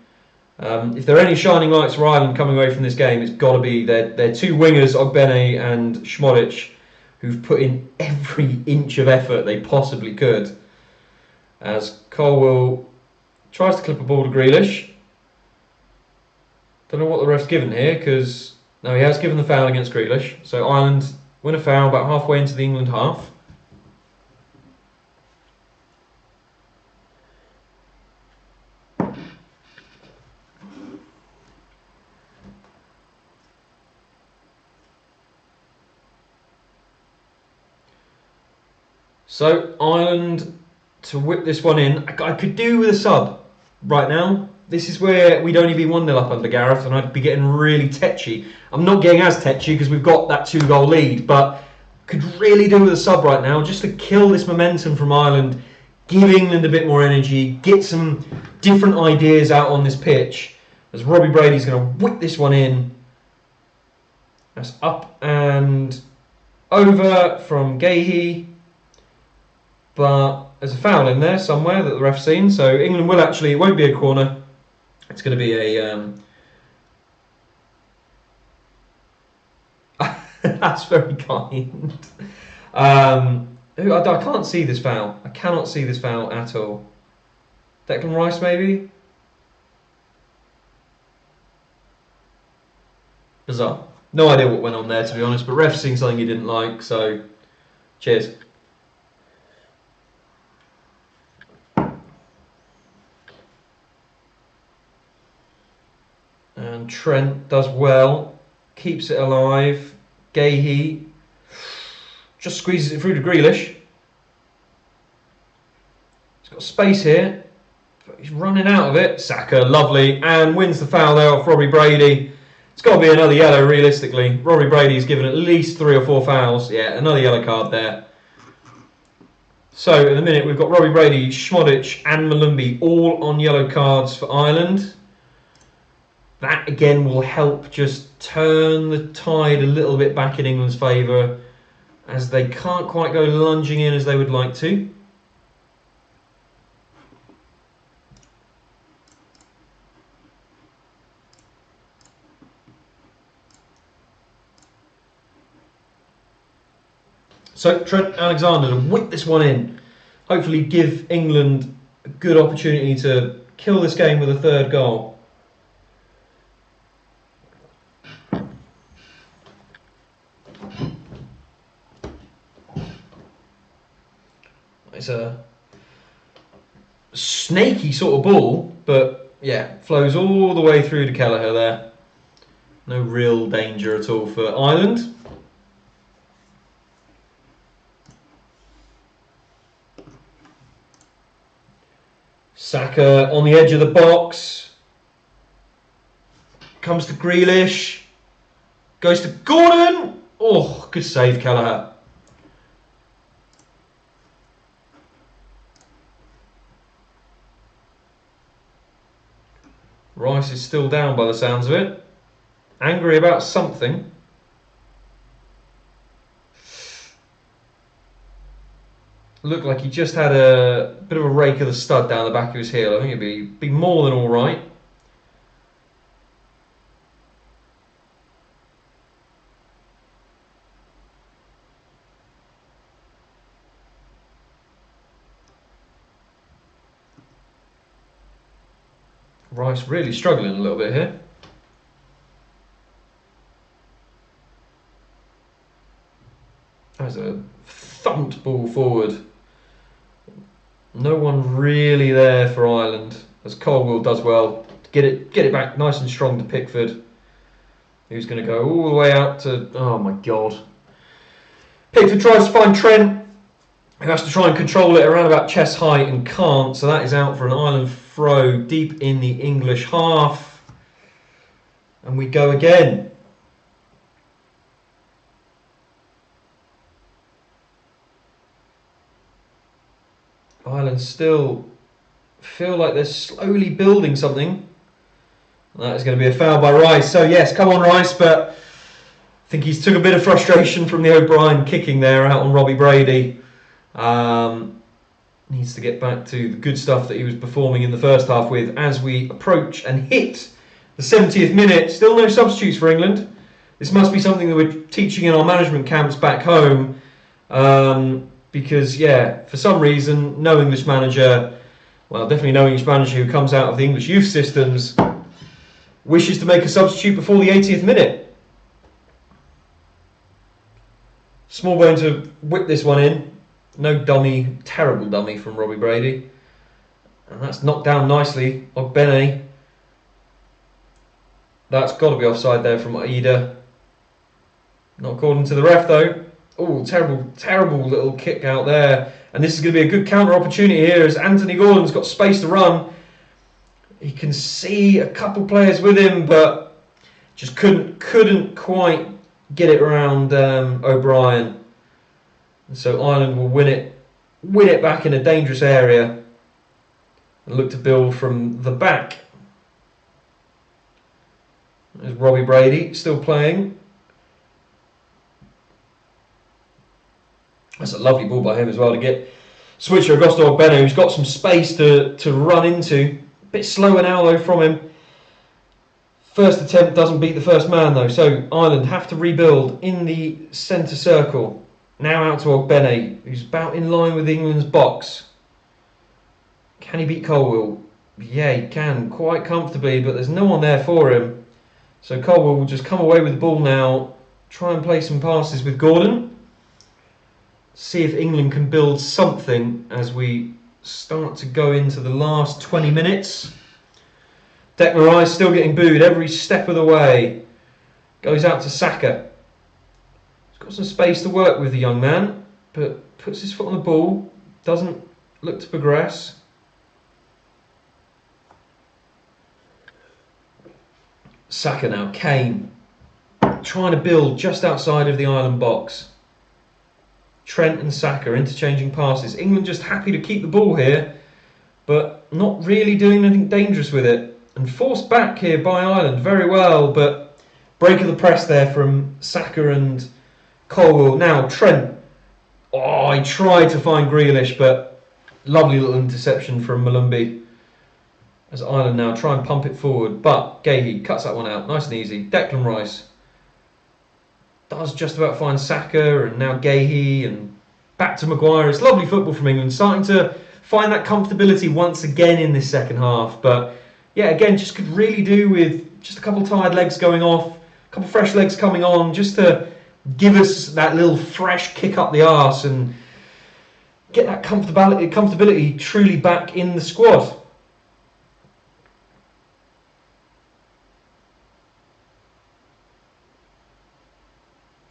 If there are any shining lights for Ireland coming away from this game, it's got to be their two wingers, Ogbene and Šmodić, who've put in every inch of effort they possibly could. As Colwell tries to clip a ball to Grealish. Don't know what the ref's given here, because no, he has given the foul against Grealish. So Ireland win a foul about halfway into the England half. So Ireland to whip this one in. I could do with a sub right now. This is where we'd only be 1-0 up under Gareth, and I'd be getting really tetchy. I'm not getting as tetchy because we've got that 2-goal lead, but could really do with a sub right now just to kill this momentum from Ireland, give England a bit more energy, get some different ideas out on this pitch, as Robbie Brady's going to whip this one in. That's up and over from Gahey, but there's a foul in there somewhere that the ref's seen, so England will actually, it won't be a corner, it's going to be a... That's very kind. I can't see this foul. I cannot see this foul at all. Declan Rice, maybe? Bizarre. No idea what went on there, to be honest, but ref's seen something he didn't like, so cheers. And Trent does well, keeps it alive. Gahey just squeezes it through to Grealish. He's got space here, but he's running out of it. Saka, lovely, and wins the foul there off Robbie Brady It's got to be another yellow, realistically. Robbie Brady's given at least 3 or 4 fouls. Yeah, another yellow card there. So, in a minute, we've got Robbie Brady, Schmodic and Malumbi all on yellow cards for Ireland. That, again, will help just turn the tide a little bit back in England's favour, as they can't quite go lunging in as they would like to. So Trent Alexander to whip this one in. Hopefully give England a good opportunity to kill this game with a third goal. It's a snaky sort of ball, but yeah, flows all the way through to Kelleher there. No real danger at all for Ireland. Saka on the edge of the box. Comes to Grealish. Goes to Gordon. Oh, good save, Kelleher. Rice is still down by the sounds of it. Angry about something. Looked like he just had a bit of a rake of the stud down the back of his heel. I think it'd be more than all right. Rice really struggling a little bit here. That's a thumped ball forward. No one really there for Ireland, as Colwill does well to get it back nice and strong to Pickford, who's going to go all the way out to, oh my god. Pickford tries to find Trent, who has to try and control it around about chest height and can't, so that is out for an Ireland throw deep in the English half. And we go again. Ireland still feel like they're slowly building something. That is going to be a foul by Rice. So yes, come on Rice, but I think he's took a bit of frustration from the O'Brien kicking there out on Robbie Brady. Needs to get back to the good stuff that he was performing in the first half with as we approach and hit the 70th minute. Still no substitutes for England. This must be something that we're teaching in our management camps back home. Because, yeah, for some reason, no English manager, well, definitely no English manager who comes out of the English youth systems, wishes to make a substitute before the 80th minute. Smallbone to whip this one in. No dummy, terrible dummy from Robbie Brady. And that's knocked down nicely. Ogbene. That's got to be offside there from Aida. Not according to the ref, though. Oh, terrible little kick out there. And this is going to be a good counter opportunity here as Anthony Gordon's got space to run. He can see a couple players with him, but just couldn't quite get it around O'Brien. And so Ireland will win it back in a dangerous area and look to build from the back. There's Robbie Brady still playing. That's a lovely ball by him as well to get switcher across to Ogbene, who's got some space to run into. A bit slower now though from him. First attempt doesn't beat the first man though, so Ireland have to rebuild in the centre circle. Now out to Ogbene, who's about in line with England's box. Can he beat Colwill? Yeah, he can, quite comfortably, but there's no one there for him. So Colwill will just come away with the ball now, try and play some passes with Gordon. See if England can build something as we start to go into the last 20 minutes. Declan Rice still getting booed every step of the way. Goes out to Saka. He's got some space to work with, the young man, but puts his foot on the ball. Doesn't look to progress. Saka now, Kane, trying to build just outside of the Ireland box. Trent and Saka interchanging passes. England just happy to keep the ball here, but not really doing anything dangerous with it. And forced back here by Ireland very well, but break of the press there from Saka and Colwell. Now Trent. Oh, he tried to find Grealish, but lovely little interception from Malumbi. As Ireland now try and pump it forward, but Gahey cuts that one out, nice and easy. Declan Rice does just about find Saka, and now Gahey, and back to Maguire. It's lovely football from England, starting to find that comfortability once again in this second half. But yeah, again, just could really do with just a couple tired legs going off, a couple fresh legs coming on, just to give us that little fresh kick up the arse and get that comfortability truly back in the squad.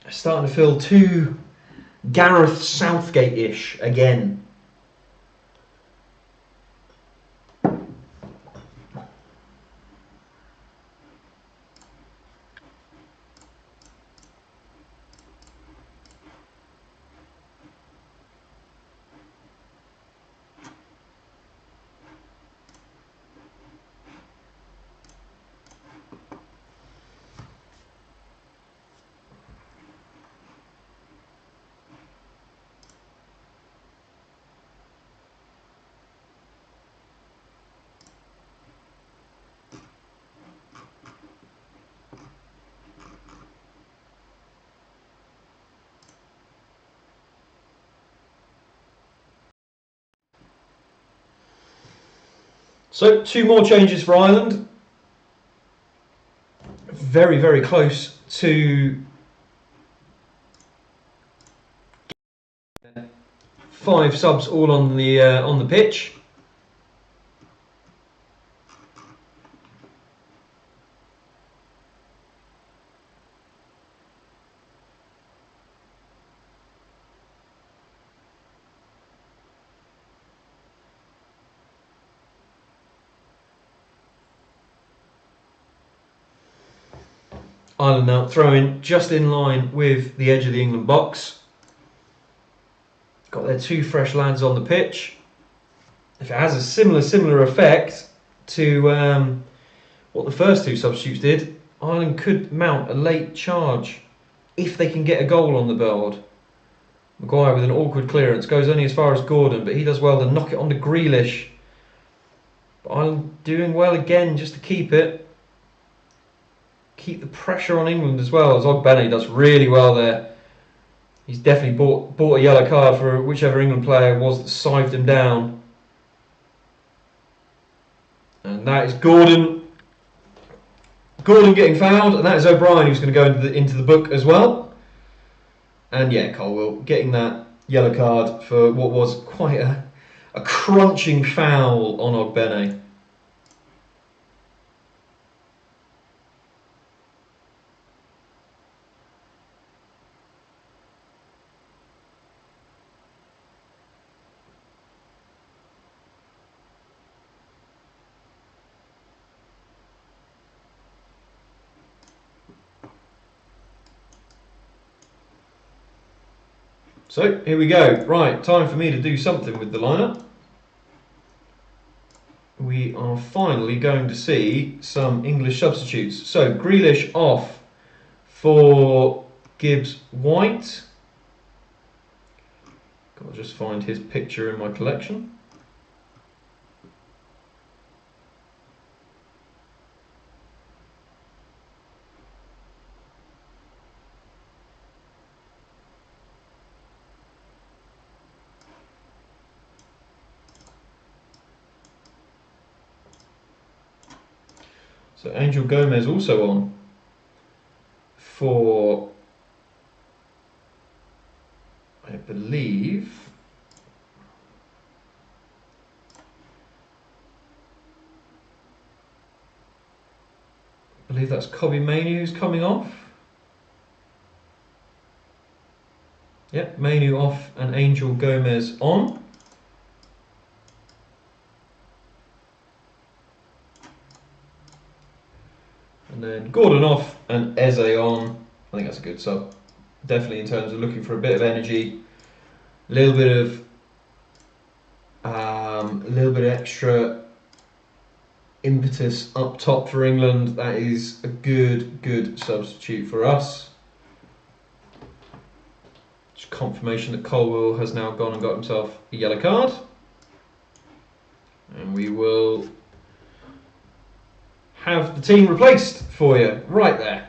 Starting to feel too Gareth Southgate-ish again. So, 2 more changes for Ireland. Very, very close to 5 subs all on the pitch. Ireland now throwing just in line with the edge of the England box. Got their 2 fresh lads on the pitch. If it has a similar effect to what the first 2 substitutes did, Ireland could mount a late charge if they can get a goal on the board. Maguire with an awkward clearance, goes only as far as Gordon, but he does well to knock it onto Grealish. But Ireland doing well again just to keep it. Keep the pressure on England as well, as Ogbene does really well there. He's definitely bought a yellow card for whichever England player was that sived him down. And that is Gordon. Gordon getting fouled, and that is O'Brien who's going to go into the book as well. And yeah, Colwell getting that yellow card for what was quite a crunching foul on Ogbene. So here we go. Right, time for me to do something with the lineup. We are finally going to see some English substitutes. So Grealish off for Gibbs White. Got to just find his picture in my collection. So Angel Gomez also on for, I believe, that's Kobbie Mainoo who's coming off. Yep, Mainoo off and Angel Gomez on. And then Gordon off and Eze on. I think that's a good sub. Definitely in terms of looking for a bit of energy, a little bit of extra impetus up top for England. That is a good substitute for us. Just confirmation that Colwell has now gone and got himself a yellow card. And we will have the team replaced for you right there.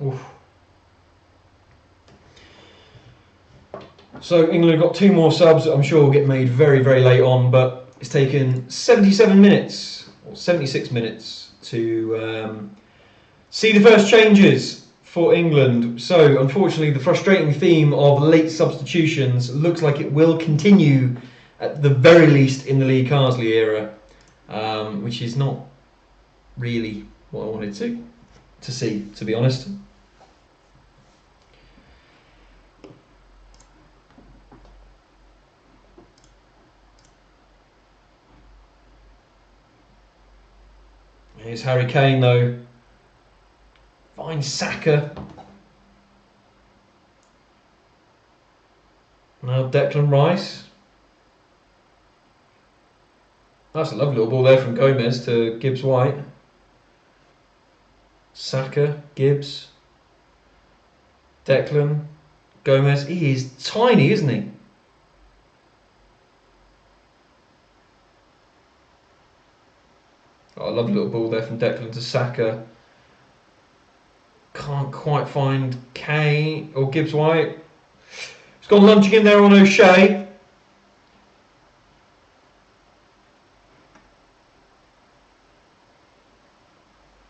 Oof. So England have got 2 more subs that I'm sure will get made very late on, but it's taken 77 minutes or 76 minutes to see the first changes for England. So unfortunately the frustrating theme of late substitutions looks like it will continue at the very least in the Lee Carsley era, which is not really what I wanted to see, to be honest. Here's Harry Kane though. Finds Saka. Now Declan Rice. That's a lovely little ball there from Gomez to Gibbs White. Saka, Gibbs, Declan, Gomez. He is tiny, isn't he? Oh, a lovely little ball there from Declan to Saka. Can't quite find Kane or Gibbs White. He's gone lunging in there on O'Shea.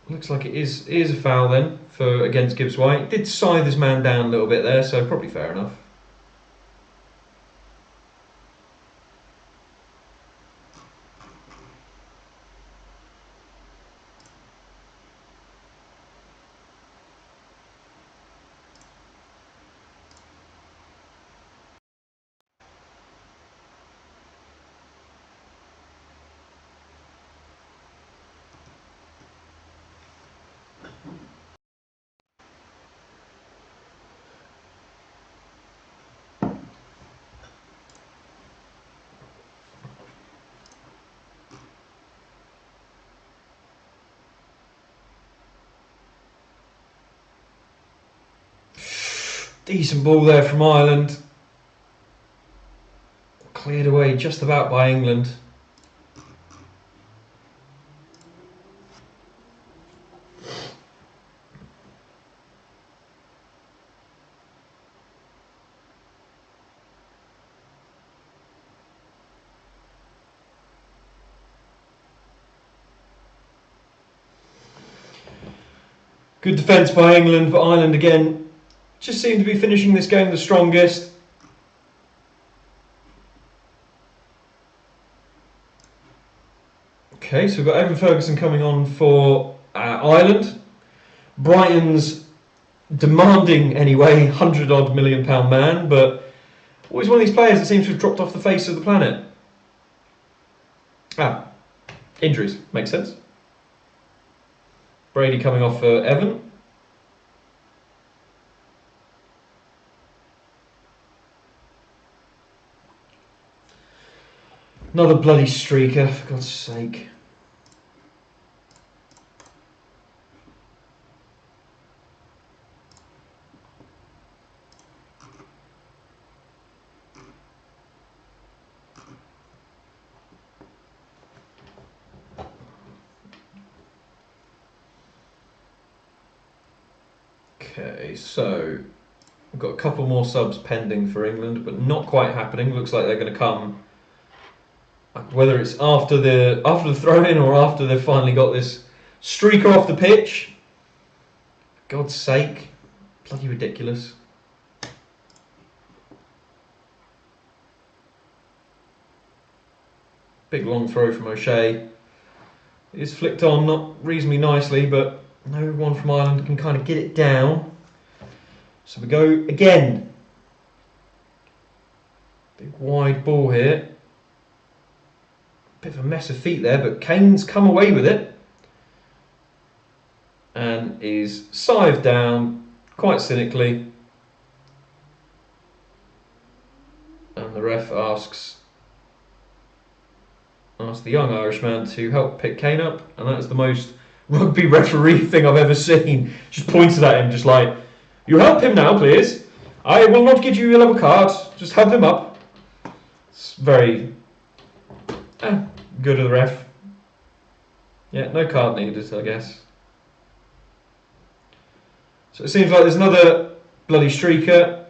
Looks like it is a foul then for against Gibbs White. Did scythe his man down a little bit there, so probably fair enough. Decent ball there from Ireland. Cleared away just about by England. Good defence by England, but Ireland again just seem to be finishing this game the strongest. Okay, so we've got Evan Ferguson coming on for Ireland. Brighton's demanding, anyway, £100-odd million man, but always one of these players that seems to have dropped off the face of the planet. Injuries, makes sense. Brady coming off for Evan. Another bloody streaker, for God's sake. Okay, so we've got a couple more subs pending for England, but not quite happening. Looks like they're going to come, whether it's after the throw-in or after they've finally got this streaker off the pitch. For God's sake, bloody ridiculous. Big long throw from O'Shea. It's flicked on, not reasonably nicely, but no one from Ireland can kind of get it down. So we go again. Big wide ball here. Bit of a mess of feet there, but Kane's come away with it. And is scythed down quite cynically. And the ref asks the young Irishman to help pick Kane up, and that's the most rugby referee thing I've ever seen. Just pointed at him, just like, you help him now, please. I will not give you a yellow card. Just help him up. It's very good of the ref. Yeah, no card needed, I guess. So it seems like there's another bloody streaker.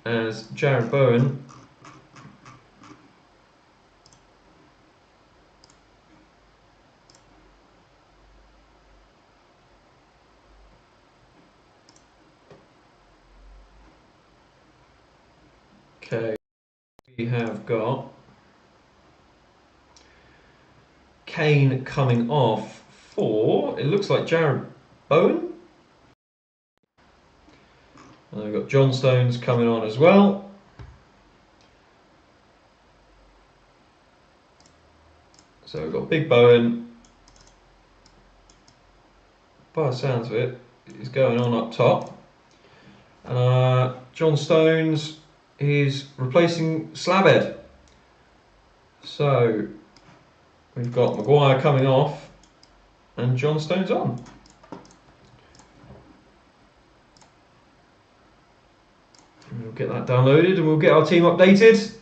As Jared Bowen okay, we have got Kane coming off for, it looks like Jared Bowen. And we've got John Stones coming on as well. So we've got Big Bowen. By the sounds of it, he's going on up top. John Stones is replacing Slabhead. So we've got Maguire coming off and John Stones on. We'll get that downloaded and we'll get our team updated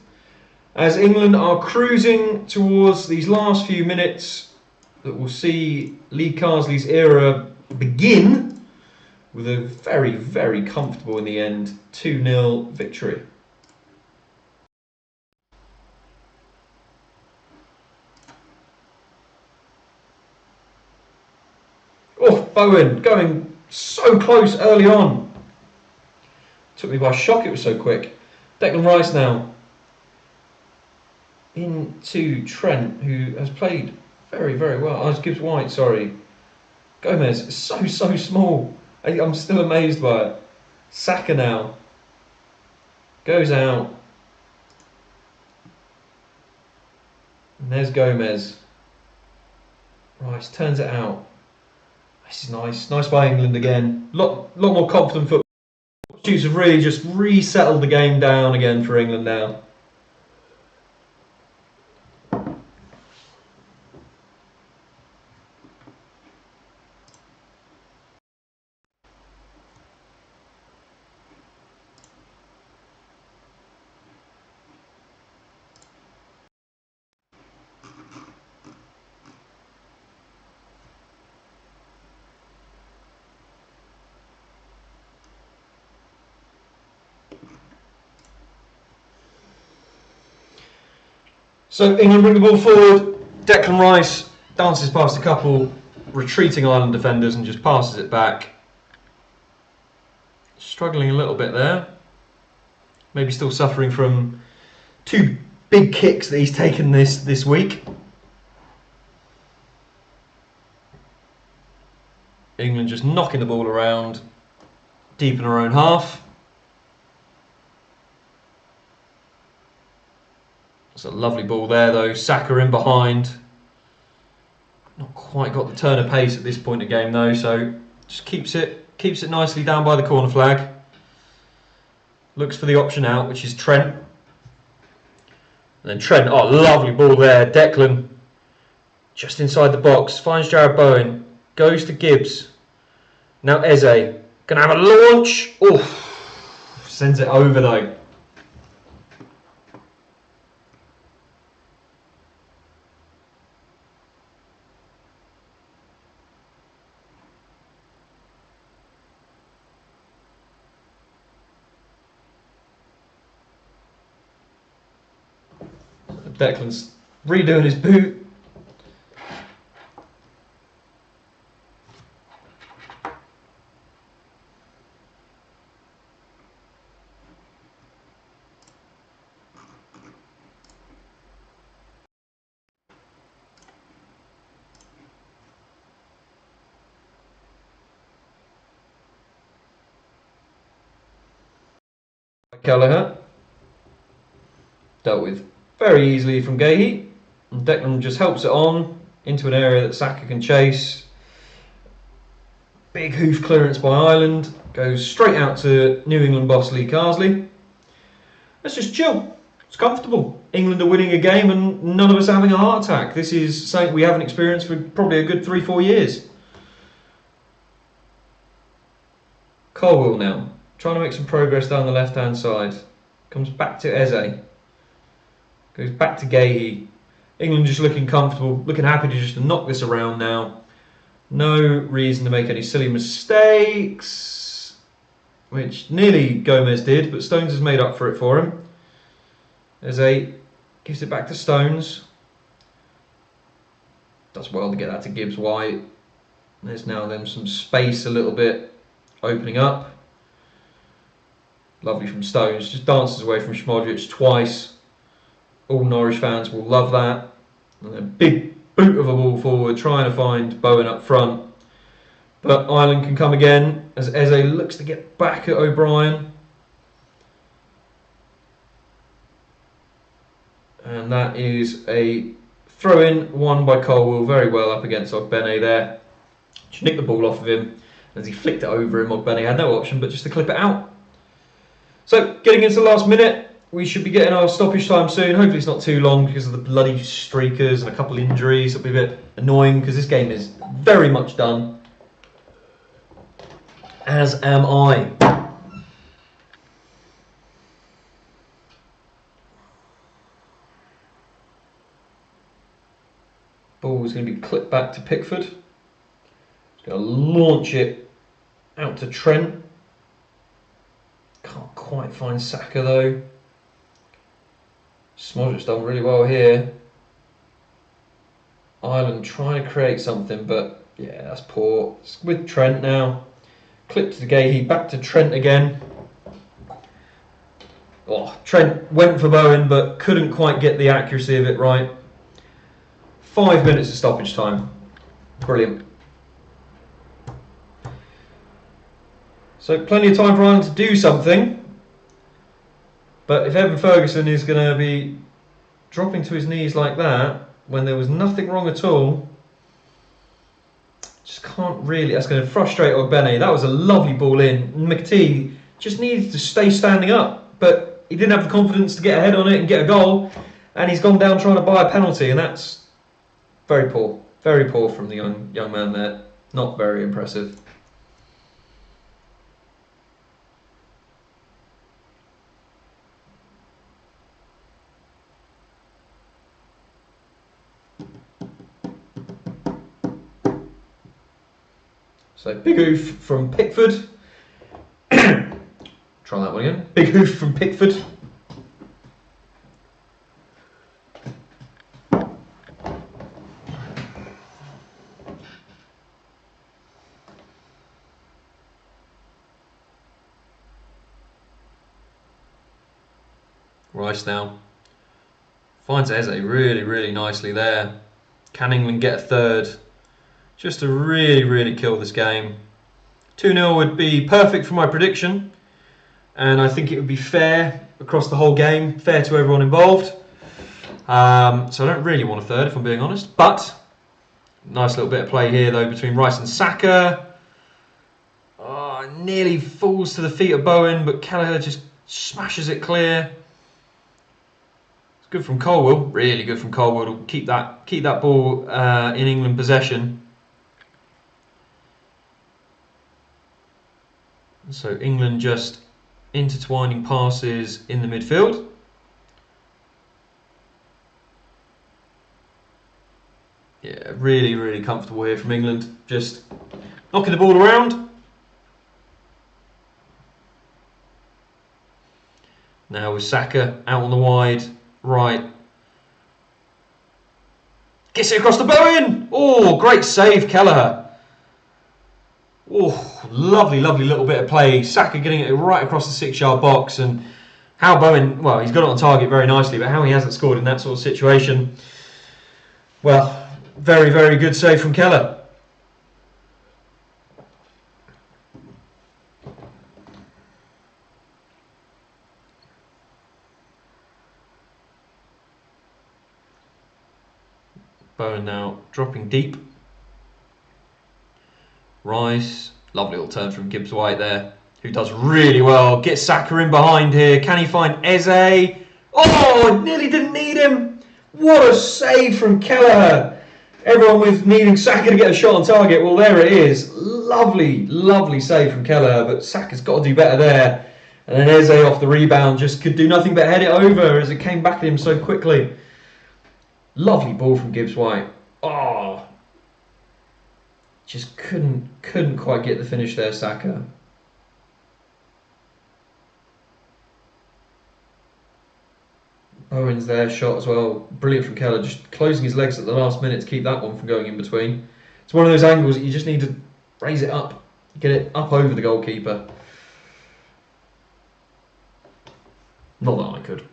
as England are cruising towards these last few minutes that will see Lee Carsley's era begin with a very, very comfortable, in the end, 2-0 victory. Oh, Bowen going so close early on. Took me by shock, it was so quick. Declan Rice now into Trent, who has played very, very well. Gibbs White, sorry. Gomez is so small. I'm still amazed by it. Saka now goes out. And there's Gomez. Rice turns it out. This is nice. Nice by England again. Lot more confident football. Substitutes have really just resettled the game down again for England now. So England bring the ball forward. Declan Rice dances past a couple retreating Ireland defenders and just passes it back. Struggling a little bit there. Maybe still suffering from 2 big kicks that he's taken this week. England just knocking the ball around deep in our own half. It's a lovely ball there though. Saka in behind. Not quite got the turn of pace at this point of the game though, so just keeps it nicely down by the corner flag. Looks for the option out, which is Trent. And then Trent, oh lovely ball there. Declan just inside the box, finds Jared Bowen, goes to Gibbs. Now Eze, gonna have a launch. Oh, sends it over though. Declan's redoing his boot. Kelleher dealt with very easily from Gahey. And Declan just helps it on into an area that Saka can chase. Big hoof clearance by Ireland. Goes straight out to New England boss Lee Carsley. Let's just chill. It's comfortable. England are winning a game and none of us are having a heart attack. This is something we haven't experienced for probably a good 3-4 years. Colwell now. Trying to make some progress down the left-hand side. Comes back to Eze. Goes back to Gahey. England just looking comfortable, looking happy to just knock this around now. No reason to make any silly mistakes, which nearly Gomez did, but Stones has made up for it for him. Eze gives it back to Stones. Does well to get that to Gibbs White. There's now then some space a little bit opening up. Lovely from Stones, just dances away from Schmodric twice. All Norwich fans will love that. And a big boot of a ball forward, trying to find Bowen up front. But Ireland can come again as Eze looks to get back at O'Brien. And that is a throw-in won by Colwell, very well up against Ogbene there. Just nicked the ball off of him as he flicked it over him. Ogbene had no option but just to clip it out. So, getting into the last minute, we should be getting our stoppage time soon. Hopefully it's not too long because of the bloody streakers and a couple injuries. It'll be a bit annoying because this game is very much done. As am I. Ball is going to be clipped back to Pickford. He's going to launch it out to Trent. Can't quite find Saka though. Smodric's done really well here. Ireland trying to create something, but yeah, that's poor. It's with Trent now. Clipped to Gahey, back to Trent again. Oh, Trent went for Bowen, but couldn't quite get the accuracy of it right. 5 minutes of stoppage time. Brilliant. So plenty of time for Ireland to do something. But if Evan Ferguson is going to be dropping to his knees like that, when there was nothing wrong at all, just can't really, that's going to frustrate Ogbene. That was a lovely ball in. McTee just needed to stay standing up, but he didn't have the confidence to get ahead on it and get a goal, and he's gone down trying to buy a penalty, and that's very poor from the young man there. Not very impressive. So big oof from Pickford. Try that one again. Big oof from Pickford. Rice now. Finds Eze really nicely there. Can England get a third? Just to really kill this game. 2-0 would be perfect for my prediction, and I think it would be fair across the whole game, fair to everyone involved. So I don't really want a third, if I'm being honest, but nice little bit of play here though between Rice and Saka. Oh, nearly falls to the feet of Bowen, but Kelleher just smashes it clear. It's good from Colwell, really good from Colwell to keep that ball in England possession. So England just intertwining passes in the midfield. Yeah, really comfortable here from England. Just knocking the ball around. Now with Saka out on the wide right. Gets it across the Bowen. Oh, great save, Kelleher. Oh, lovely, lovely little bit of play. Saka getting it right across the 6-yard box, and how Bowen, well, he's got it on target very nicely, but how he hasn't scored in that sort of situation, well, very, very good save from Kelleher. Bowen now dropping deep. Rice, lovely little turn from Gibbs White there, who does really well. Gets Saka in behind here. Can he find Eze? Oh, nearly didn't need him. What a save from Kelleher. Everyone was needing Saka to get a shot on target. Well, there it is. Lovely, lovely save from Kelleher, but Saka's got to do better there. And then Eze off the rebound just could do nothing but head it over as it came back at him so quickly. Lovely ball from Gibbs White. Oh, just couldn't quite get the finish there, Saka. Bowen's there, shot as well. Brilliant from Kelleher, just closing his legs at the last minute to keep that one from going in between. It's one of those angles that you just need to raise it up, get it up over the goalkeeper. Not that I could.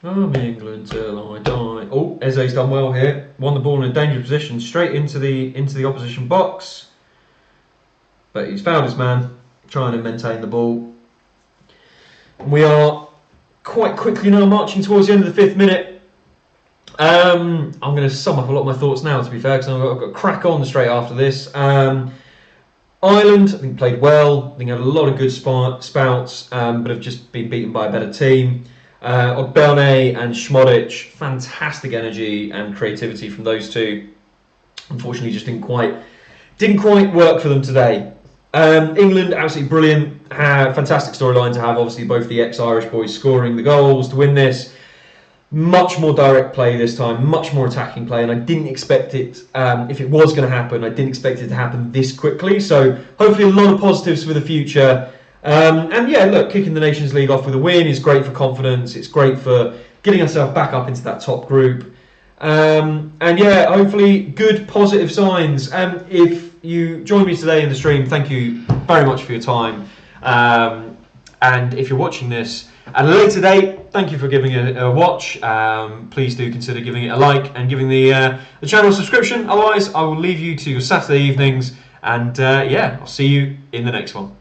I'm England till I die. Oh, Eze's done well here. Won the ball in a dangerous position, straight into the opposition box. But he's fouled his man, trying to maintain the ball. And we are quite quickly now marching towards the end of the 5th minute. I'm going to sum up a lot of my thoughts now, to be fair, because I've got to crack on straight after this. Ireland, I think, played well. I think had a lot of good spouts, but have just been beaten by a better team. Ogbelne and Schmodic, fantastic energy and creativity from those two. Unfortunately, just didn't quite work for them today. England, absolutely brilliant. Fantastic storyline to have. Obviously, both the ex-Irish boys scoring the goals to win this. Much more direct play this time, much more attacking play, and I didn't expect it, if it was going to happen, I didn't expect it to happen this quickly. So hopefully a lot of positives for the future. And yeah, look, kicking the Nations League off with a win is great for confidence. It's great for getting ourselves back up into that top group. And yeah, hopefully good positive signs. If you joined me today in the stream, thank you very much for your time. And if you're watching this at a later date, thank you for giving it a watch. Please do consider giving it a like and giving the channel a subscription. Otherwise, I will leave you to your Saturday evenings. And yeah, I'll see you in the next one.